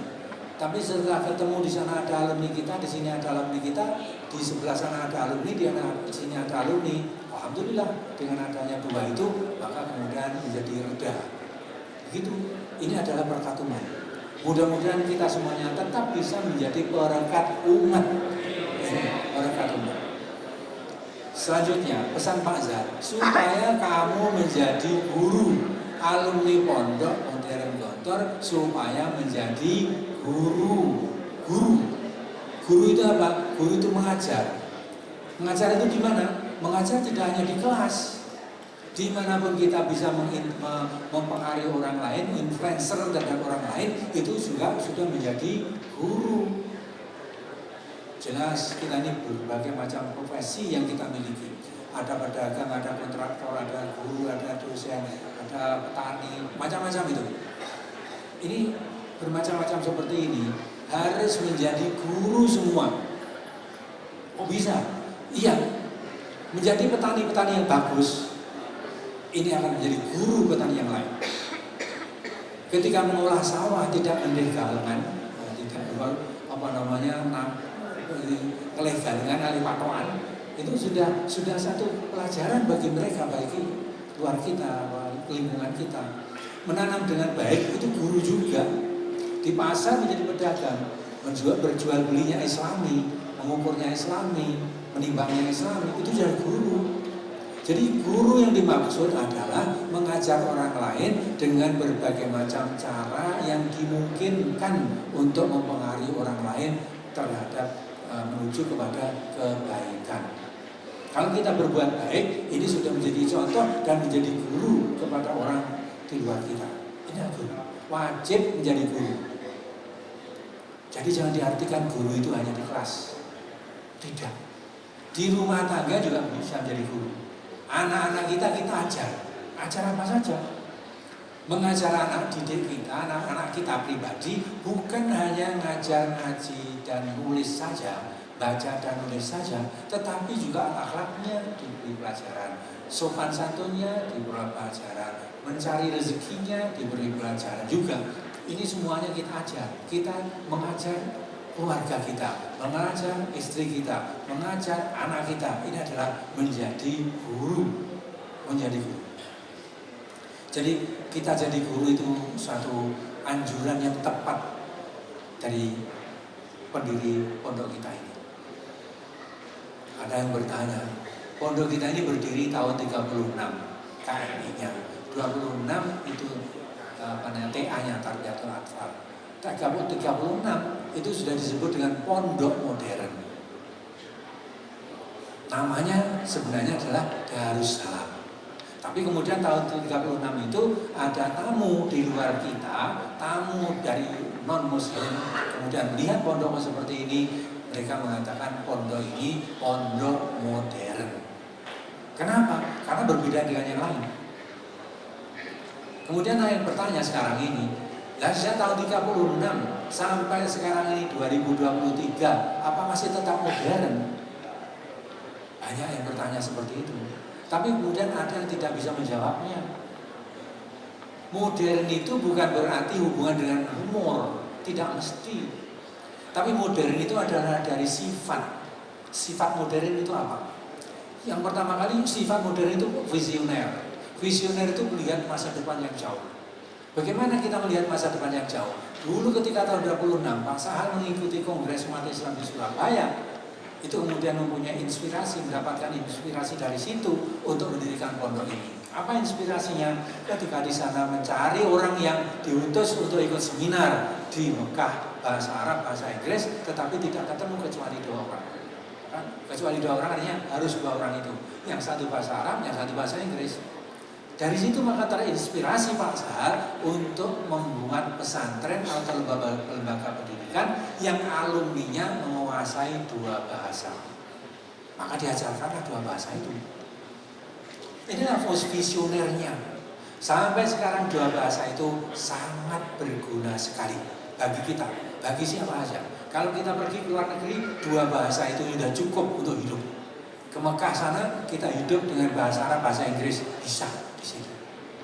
Tapi setelah ketemu di sana ada alumni kita, di sini ada alumni kita, di sebelah sana ada alumni, di sini ada alumni. Alhamdulillah dengan adanya dua itu, maka kemudian menjadi reda. Begitu. Ini adalah berkat umat. Mudah-mudahan kita semuanya tetap bisa menjadi perekat umat. Perekat umat. Selanjutnya pesan Pak Zar, supaya kamu menjadi guru. Alumni Pondok Modern Gontor supaya menjadi guru. Guru itu apa? Guru itu mengajar. Mengajar itu di mana? Mengajar tidak hanya di kelas. Dimanapun kita bisa mempengaruhi orang lain, influencer terhadap orang lain, itu juga sudah menjadi guru. Jelas kita ini berbagai macam profesi yang kita miliki. Ada pedagang, ada kontraktor, ada guru, ada dosen, ada petani, macam-macam itu. Ini bermacam-macam seperti ini harus menjadi guru semua. Oh bisa? Iya. Menjadi petani-petani yang bagus, ini akan menjadi guru petani yang lain. Ketika mengolah sawah tidak melegalkan, tidak melegalkan alih patokan. Itu sudah satu pelajaran bagi mereka, bagi luar kita, lingkungan kita. Menanam dengan baik itu guru juga. Di pasar menjadi pedagang, berjual belinya Islami, mengukurnya Islami, menimbangnya Islami, itu jadi guru. Jadi guru yang dimaksud adalah mengajar orang lain dengan berbagai macam cara yang dimungkinkan untuk mempengaruhi orang lain terhadap menuju kepada kebaikan. Kalau kita berbuat baik, ini sudah menjadi contoh dan menjadi guru kepada orang di luar kita. Ini adalah guru. Wajib menjadi guru. Jadi jangan diartikan guru itu hanya di kelas. Tidak. Di rumah tangga juga bisa menjadi guru. Anak-anak kita ajar. Ajar apa saja. Mengajar anak didik kita, anak-anak kita pribadi, bukan hanya ngajar ngaji dan nulis saja, baca dan nulis saja, tetapi juga akhlaknya diberi pelajaran, sopan santunnya diberi pelajaran, mencari rezekinya diberi pelajaran juga. Ini semuanya kita ajar. Kita mengajar keluarga kita, mengajar istri kita, mengajar anak kita. Ini adalah menjadi guru, menjadi guru. Jadi kita jadi guru itu suatu anjuran yang tepat dari pendiri pondok kita ini. Ada yang bertanya, pondok kita ini berdiri tahun 36, KMI-nya 26 itu TA-nya Tarbiyatul Atfal. 36 itu sudah disebut dengan pondok modern. Namanya sebenarnya adalah Darussalam. Tapi kemudian tahun 36 itu ada tamu di luar kita, tamu dari non-muslim, kemudian melihat pondok seperti ini, mereka mengatakan pondok ini pondok modern. Kenapa? Karena berbeda dengan yang lain. Kemudian ada yang bertanya sekarang ini, lah sejak tahun 36 sampai sekarang ini 2023, apa masih tetap modern? Banyak yang bertanya seperti itu. Tapi kemudian ada yang tidak bisa menjawabnya. Modern itu bukan berarti hubungan dengan humor, tidak mesti. Tapi modern itu adalah dari sifat. Sifat modern itu apa? Yang pertama kali sifat modern itu visioner. Visioner itu melihat masa depan yang jauh. Bagaimana kita melihat masa depan yang jauh? Dulu ketika tahun 26 Pak Sahal mengikuti Kongres Umat Islam di Surabaya, itu kemudian mempunyai inspirasi, mendapatkan inspirasi dari situ untuk mendirikan pondok ini. Apa inspirasinya? Ketika di sana mencari orang yang diutus untuk ikut seminar di Mekah, bahasa Arab, bahasa Inggris, tetapi tidak ketemu kecuali 2 orang. Kan? Kecuali 2 orang artinya harus 2 orang itu. Yang satu bahasa Arab, yang satu bahasa Inggris. Dari situ maka terinspirasi Pak Sahal untuk membuat pesantren atau lembaga pendidikan yang alumninya menguasai 2 bahasa. Maka diajarkanlah 2 bahasa itu. Inilah visionernya. Sampai sekarang 2 bahasa itu sangat berguna sekali bagi kita, bagi siapa saja. Kalau kita pergi ke luar negeri, 2 bahasa itu sudah cukup untuk hidup. Ke Mekah sana kita hidup dengan bahasa Arab, bahasa Inggris bisa di sini.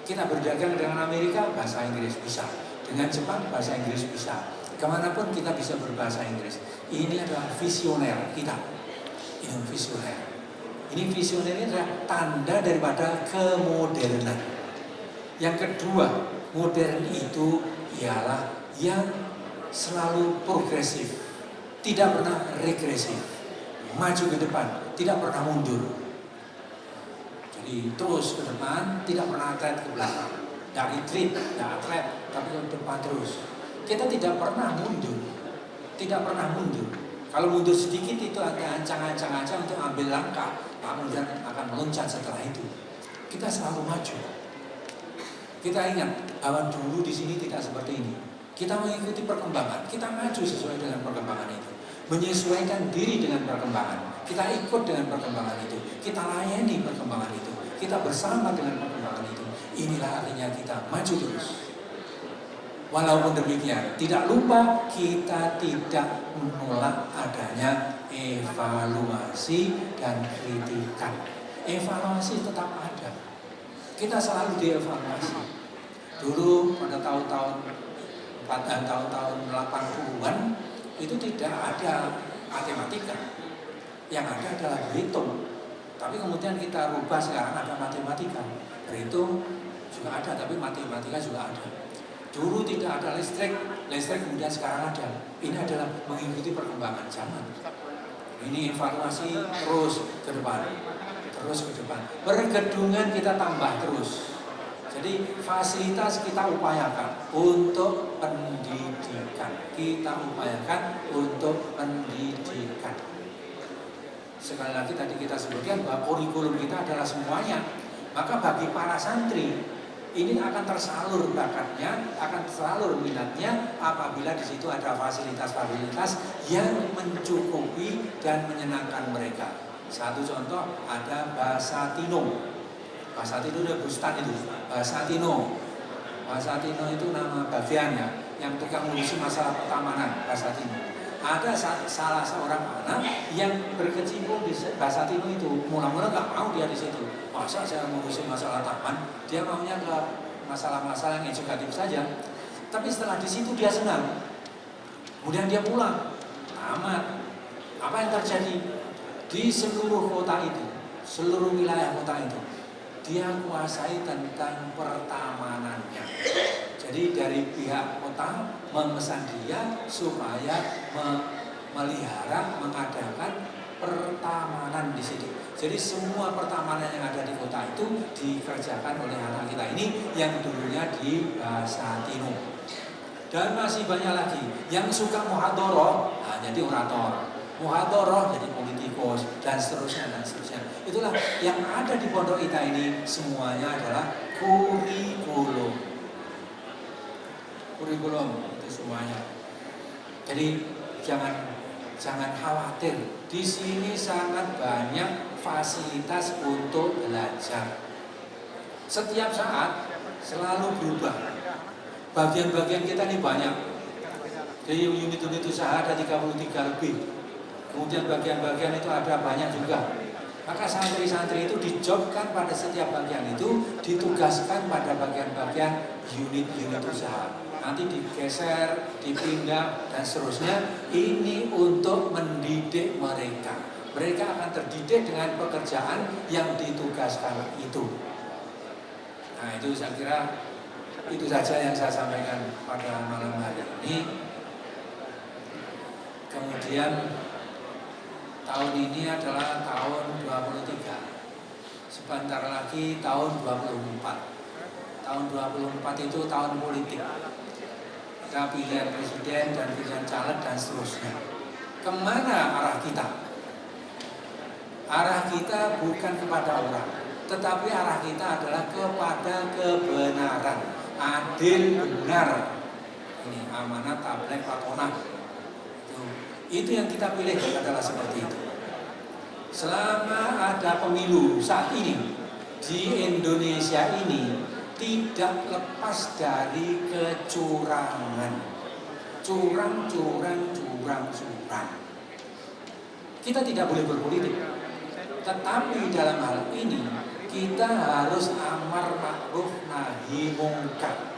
Kita berdagang dengan Amerika bahasa Inggris bisa, dengan Jepang bahasa Inggris bisa. Kemanapun kita bisa berbahasa Inggris. Ini adalah visioner kita. Ini visioner. Ini visioner ini adalah tanda daripada kemodernan. Yang kedua, modern itu ialah yang selalu progresif, tidak pernah regresif, maju ke depan, tidak pernah mundur. Jadi terus ke depan, tidak pernah atlet ke belakang. Tidak retreat, tidak atlet, tapi ke depan terus. Kita tidak pernah mundur, tidak pernah mundur. Kalau mundur sedikit itu ada ancang-ancang untuk ambil langkah, kemudian akan meloncat setelah itu. Kita selalu maju. Kita ingat bahwa dulu di sini tidak seperti ini. Kita mengikuti perkembangan, kita maju sesuai dengan perkembangan itu. Menyesuaikan diri dengan perkembangan. Kita ikut dengan perkembangan itu. Kita layani perkembangan itu. Kita bersama dengan perkembangan itu. Inilah artinya kita maju terus. Walaupun demikian, tidak lupa kita tidak menolak adanya evaluasi dan kritikan. Evaluasi tetap ada. Kita selalu dievaluasi. Dulu pada tahun-tahun 80-an itu tidak ada matematika. Yang ada adalah berhitung. Tapi kemudian kita rubah sekarang ada matematika. Berhitung juga ada, tapi matematika juga ada. Dulu tidak ada listrik kemudian sekarang ada. Ini adalah mengikuti perkembangan zaman. Ini evaluasi terus ke depan. Pergedungan kita tambah terus. Jadi fasilitas kita upayakan untuk pendidikan. Sekali lagi tadi kita sebutkan bahwa kurikulum kita adalah semuanya. Maka bagi para santri ini akan tersalur bakatnya, akan tersalur minatnya apabila di situ ada fasilitas-fasilitas yang mencukupi dan menyenangkan mereka. Satu contoh ada Basatino. Basatino itu bustan itu, Basatino. Basatino itu nama bagian ya, yang tukang ngurusi masalah pertamanan, Basatino. Ada salah seorang anak yang berkecimpung di Basatino itu. Mula-mula nggak mau dia di situ. Masa saya ngurusin masalah taman, dia maunya ke masalah-masalah yang edukatif saja. Tapi setelah di situ dia senang. Kemudian dia pulang, tamat. Apa yang terjadi di seluruh kota itu, seluruh wilayah kota itu, dia kuasai tentang pertamanannya. Jadi dari pihak kota memesan dia supaya memelihara, mengadakan pertamanan di situ. Jadi semua pertamanan yang ada di kota itu dikerjakan oleh anak kita ini yang dulunya di Basatino. Dan masih banyak lagi yang suka muhadoroh, nah, jadi orator, muhadoroh jadi politikus, dan seterusnya dan seterusnya. Itulah yang ada di pondok kita ini, semuanya adalah kurikulum. Kurikulum itu semuanya. Jadi jangan khawatir. Di sini sangat banyak fasilitas untuk belajar. Setiap saat selalu berubah. Bagian-bagian kita ini banyak. Jadi unit-unit usaha ada 33 lebih. Kemudian bagian-bagian itu ada banyak juga. Maka santri-santri itu dijobkan pada setiap bagian itu, ditugaskan pada bagian-bagian unit-unit usaha. Nanti digeser, dipindah, dan seterusnya. Ini untuk mendidik mereka. Mereka akan terdidik dengan pekerjaan yang ditugaskan itu. Nah, itu saya kira itu saja yang saya sampaikan pada malam hari ini. Kemudian tahun ini adalah tahun 23. Sebentar lagi tahun 24. Tahun 24 itu tahun politik. Kita pilihan presiden dan pilihan caleg dan seterusnya. Kemana arah kita? Arah kita bukan kepada orang, tetapi arah kita adalah kepada kebenaran, adil, benar. Ini amanat tabligh Fatonah. Itu yang kita pilih adalah seperti itu. Selama ada pemilu saat ini di Indonesia ini tidak lepas dari kecurangan. Curang. Kita tidak boleh berpolitik. Tetapi dalam hal ini kita harus amar ma'ruf nahi mungkar.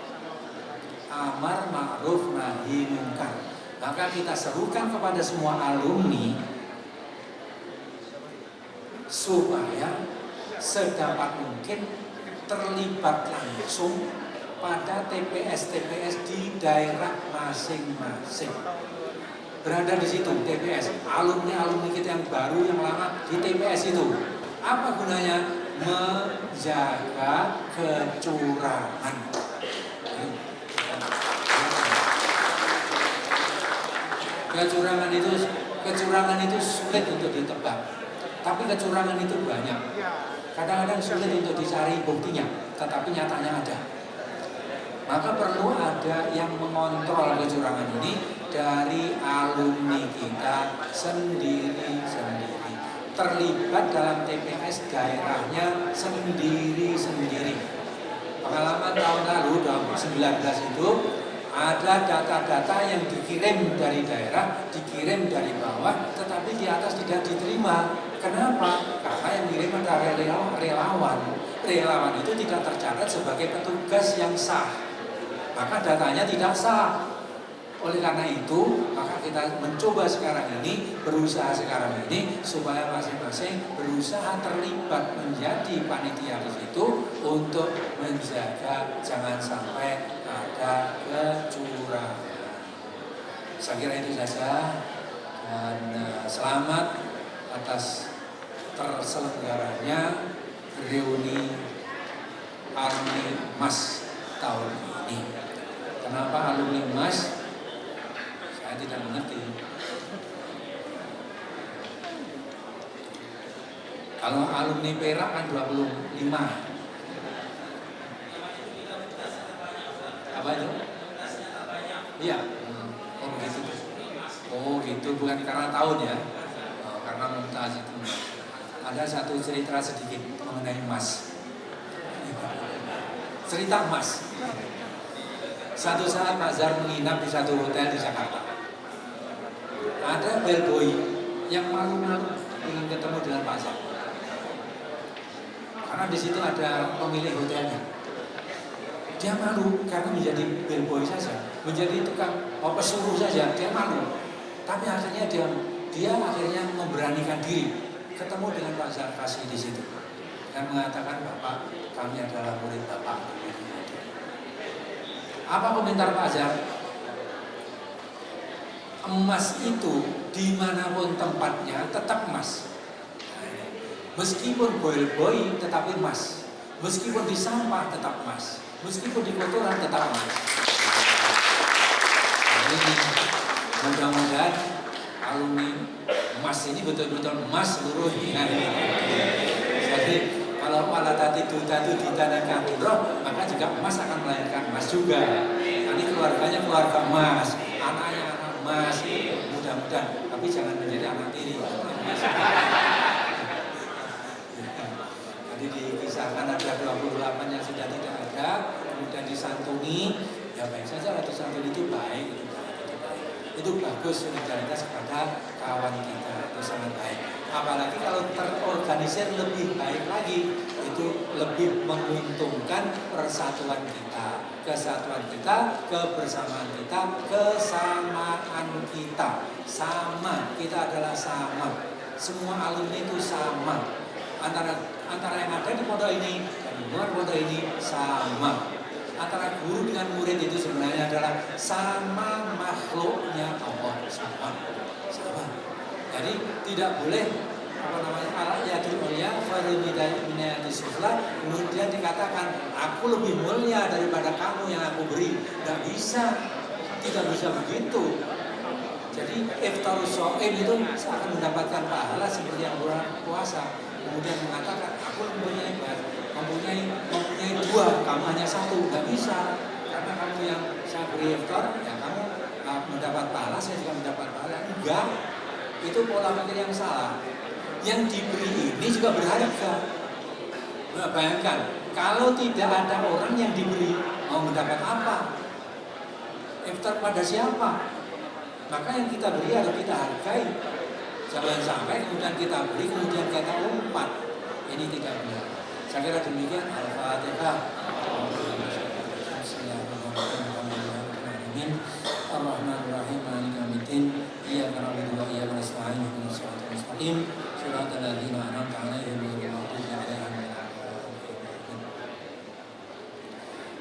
Amar ma'ruf nahi mungkar. Maka kita serukan kepada semua alumni supaya sedapat mungkin terlibat langsung pada TPS-TPS di daerah masing-masing. Berada di situ TPS, alumni kita yang baru, yang lama di TPS itu. Apa gunanya? Menjaga kecurangan. Kecurangan itu sulit untuk ditebak, tapi kecurangan itu banyak. Kadang-kadang sulit untuk dicari buktinya, tetapi nyatanya ada. Maka perlu ada yang mengontrol kecurangan ini dari alumni kita sendiri-sendiri. Terlibat dalam TPS daerahnya sendiri-sendiri. Pengalaman tahun lalu, 2019 itu, ada data-data yang dikirim dari daerah, dikirim dari bawah, tetapi di atas tidak diterima. Kenapa? Karena yang dikirim adalah relawan. Relawan itu tidak tercatat sebagai petugas yang sah. Maka datanya tidak sah. Oleh karena itu, maka kita mencoba sekarang ini, berusaha sekarang ini, supaya masing-masing berusaha terlibat menjadi panitia di situ untuk menjaga jangan sampai ada kecurangan. Saya kira itu saja, dan selamat atas terselenggaranya reuni alumni MAS tahun ini. Kenapa alumni MAS? Saya tidak mengerti. Kalau alumni Perak kan 25. Apa itu? Iya. Oh begitu. Oh gitu, bukan karena tahun ya. Oh, karena Mumtaz itu. Ada satu cerita sedikit mengenai emas. Cerita emas. Satu saat Pak Zar menginap di satu hotel di Jakarta. Ada bellboy yang malu-malu ingin ketemu dengan Pak Zar. Karena di situ ada pemilik hotelnya. Dia malu karena menjadi bellboy saja, menjadi tukang pesuruh saja, dia malu. Tapi akhirnya dia akhirnya memberanikan diri ketemu dengan Pak Zarkasi di situ dan mengatakan, Bapak, kami adalah murid Bapak. Apa komentar Pak Zar? Emas itu dimanapun tempatnya tetap emas. Meskipun boil-boil tetapi emas. Meskipun di sampah tetap emas. Meskipun di kotoran tetap emas. Jadi mudah-mudahan alumni emas ini betul-betul emas seluruhnya. Jadi kalau pada tadi itu ditanamkan roh, maka juga emas akan melahirkan emas juga. Nanti keluarganya keluarga emas, anaknya anak emas. Mudah-mudahan, tapi jangan menjadi anak tiri. Jadi dikisahkan ada 28 yang sudah tidak ada, kemudian disantuni, ya baik saja lah disantuni itu baik, itu bagus, solidaritas kepada kawan kita, itu sangat baik. Apalagi kalau terorganisir lebih baik lagi, itu lebih menguntungkan persatuan kita, kesatuan kita, kebersamaan kita, kesamaan kita. Sama, kita adalah sama. Semua alumni itu sama. Antara yang ada di pondok ini dan di luar pondok ini sama. Antara guru dengan murid itu sebenarnya adalah sama makhluknya Allah, sama. Jadi tidak boleh kemudian dikatakan aku lebih mulia daripada kamu yang aku beri. Tidak bisa, tidak bisa begitu. Jadi iftarus shaim itu akan mendapatkan pahala seperti yang bulan puasa. Kemudian mengatakan aku mempunyai dua, kamu hanya satu. Tidak bisa, karena kamu yang saya beri iftar, ya kamu mendapat pahala, saya juga mendapat pahala. Enggak, itu pola pikir yang salah. Yang diberi ini juga berharga. Nah, bayangkan, kalau tidak ada orang yang diberi, mau mendapat apa? Iftar pada siapa? Maka yang kita beri harus kita hargai. Jangan sampai kemudian kita beri, kemudian kita umpat. Ini tidak benar. Saya kira demikian. Al-Fatihah. Bismillahirrahmanirrahim. Ar-Rahmanir-Rahim. Maliki yaumiddin. Iyyaka na'budu wa iyyaka nasta'in. Ihdinas siratal mustaqim. Shiratal ladzina an'amta 'alaihim ghairil maghdubi 'alaihim waladdallin.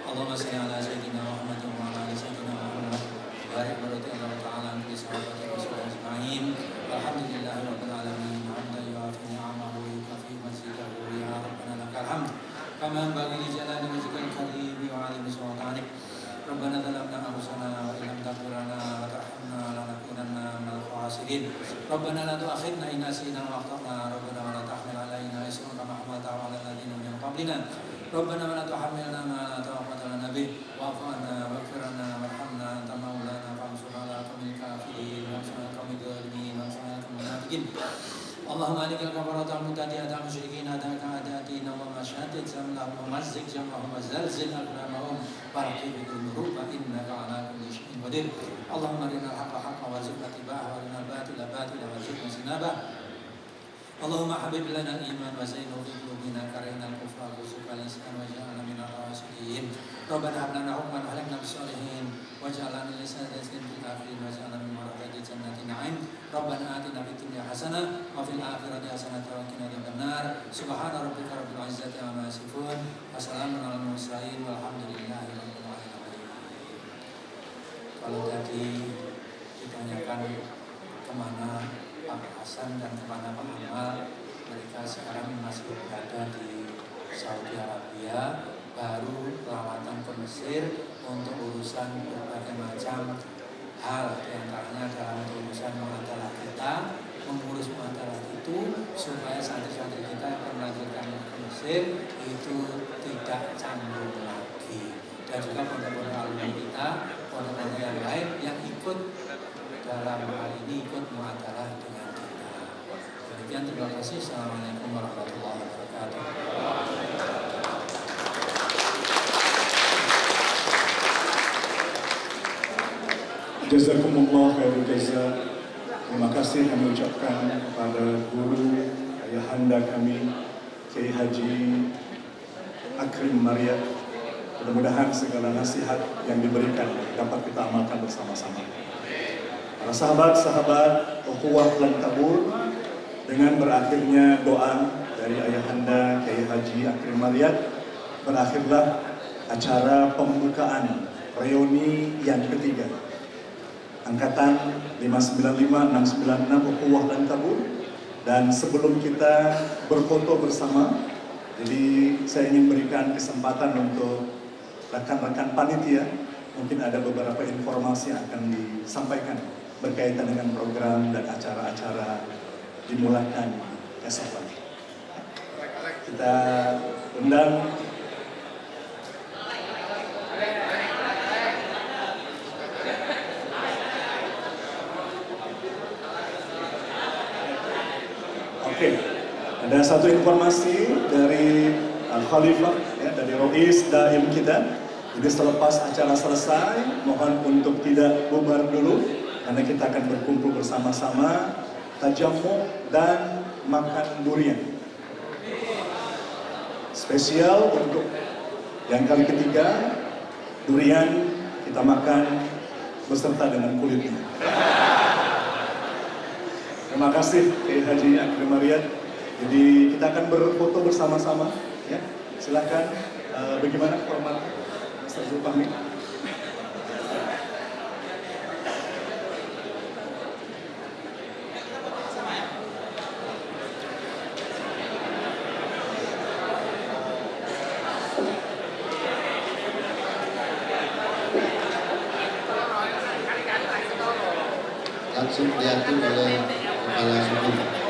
Allahumma shalli 'ala sayyidina Muhammadin wa 'ala ali sayyidina Muhammad. Barik barati Allah Ta'ala fi sahabati Rasulullah ajma'in. Alhamdulillahi rabbil alamin. Hamdan yu'afi ni'amahu wa yukafi mazidahu ya rabbana lakal hamd. Kama yanbaghi li jalali wajhikal karim wa 'azimi sultanik. Rabbana zalamna anfusana wa illam taghfir lana wa tarhamna lanakunanna minal khasirin. Rabbana la tu'akhidna in nasina wa akhtana. Rabbana wa la tahmil 'alaina isran kama hamaltahu 'alal ladzina min qablina. Rabbana wa la tuhammilna ma la taqata lana bih wa'fu 'anna waghfir lana warhamna anta maulana fansurna 'alal qawmil kafirin wansurna 'alal qawmil zalimin wansurna 'alal munafiqin. Allahumma alikal kafarata mutadiyata musyrikin adaka adatina wa masyatit zamlahum wa mazzik jam'ahum wa zalzil aqlamahum warqib bidhunub fa innaka 'ala kulli syai'in qadir. Allahumma arinal haqqa haqqan warzuqna ittiba'ahu wa arinal batila batilan warzuqna ijtinabah. Allahumma habib lana al-iman wa zayyinhu fi qulubina karinal kufra warzuqna al-ihsan waj'alna minal rasyidin. Rabbana hab lana hukman wa ahlina bis-shalihin waj'alna lisana rizqin fil akhirin waj'alna min warithati jannatin na'im. Rabbana atina fid dunya hasanah wa fil akhirati hasanah wa qina adzabannar. Subhana rabbika rabbil izzati amma yasifun wa salamun alal mursalin walhamdulillahi rabbil alamin. Kalau tadi ditanyakan kemana Pak Hasan dan kemana Pak Amal, mereka sekarang masih berada di Saudi Arabia, baru perawatan ke Mesir untuk urusan berbagai macam hal, diantaranya dalam urusan muamalah kita, mengurus muamalah itu supaya santri-santri kita yang melanjutkan ke Mesir itu tidak canggung lagi, dan juga pondok-pondok alumni ini ikut muamalah dengan kita. Demikian, terima kasih. Assalamualaikum warahmatullahi wabarakatuh. Jazakumullah khairul jaza. Terima kasih kami ucapkan kepada guru ayahanda kami Kiai Haji Akrim Maryad. Mudah-mudahan segala nasihat yang diberikan dapat kita amalkan bersama-sama. Para sahabat-sahabat ukhuwah Lan Tabur, dengan berakhirnya doa dari ayahanda Kiai Haji Akrim Maryad, berakhirlah acara pembukaan reuni yang ketiga Angkatan 595-696 Ukhuwah Lan Tabur. Dan sebelum kita berfoto bersama, jadi saya ingin berikan kesempatan untuk rekan-rekan panitia, mungkin ada beberapa informasi yang akan disampaikan berkaitan dengan program dan acara-acara dimulakan esok pagi. Kita undang Oke, ada satu informasi dari Al-Khalifah, ya, dari Rois Daim kita. Jadi selepas acara selesai, mohon untuk tidak bubar dulu, karena kita akan berkumpul bersama-sama, tajamu dan makan durian. Spesial untuk yang kali ketiga, durian kita makan beserta dengan kulitnya. Terima kasih Kiai Haji Akrim Maryad. Jadi kita akan berfoto bersama-sama, ya. Silakan. Bagaimana format Mr. Zulfahmi? Langsung diatur oleh kepala suku.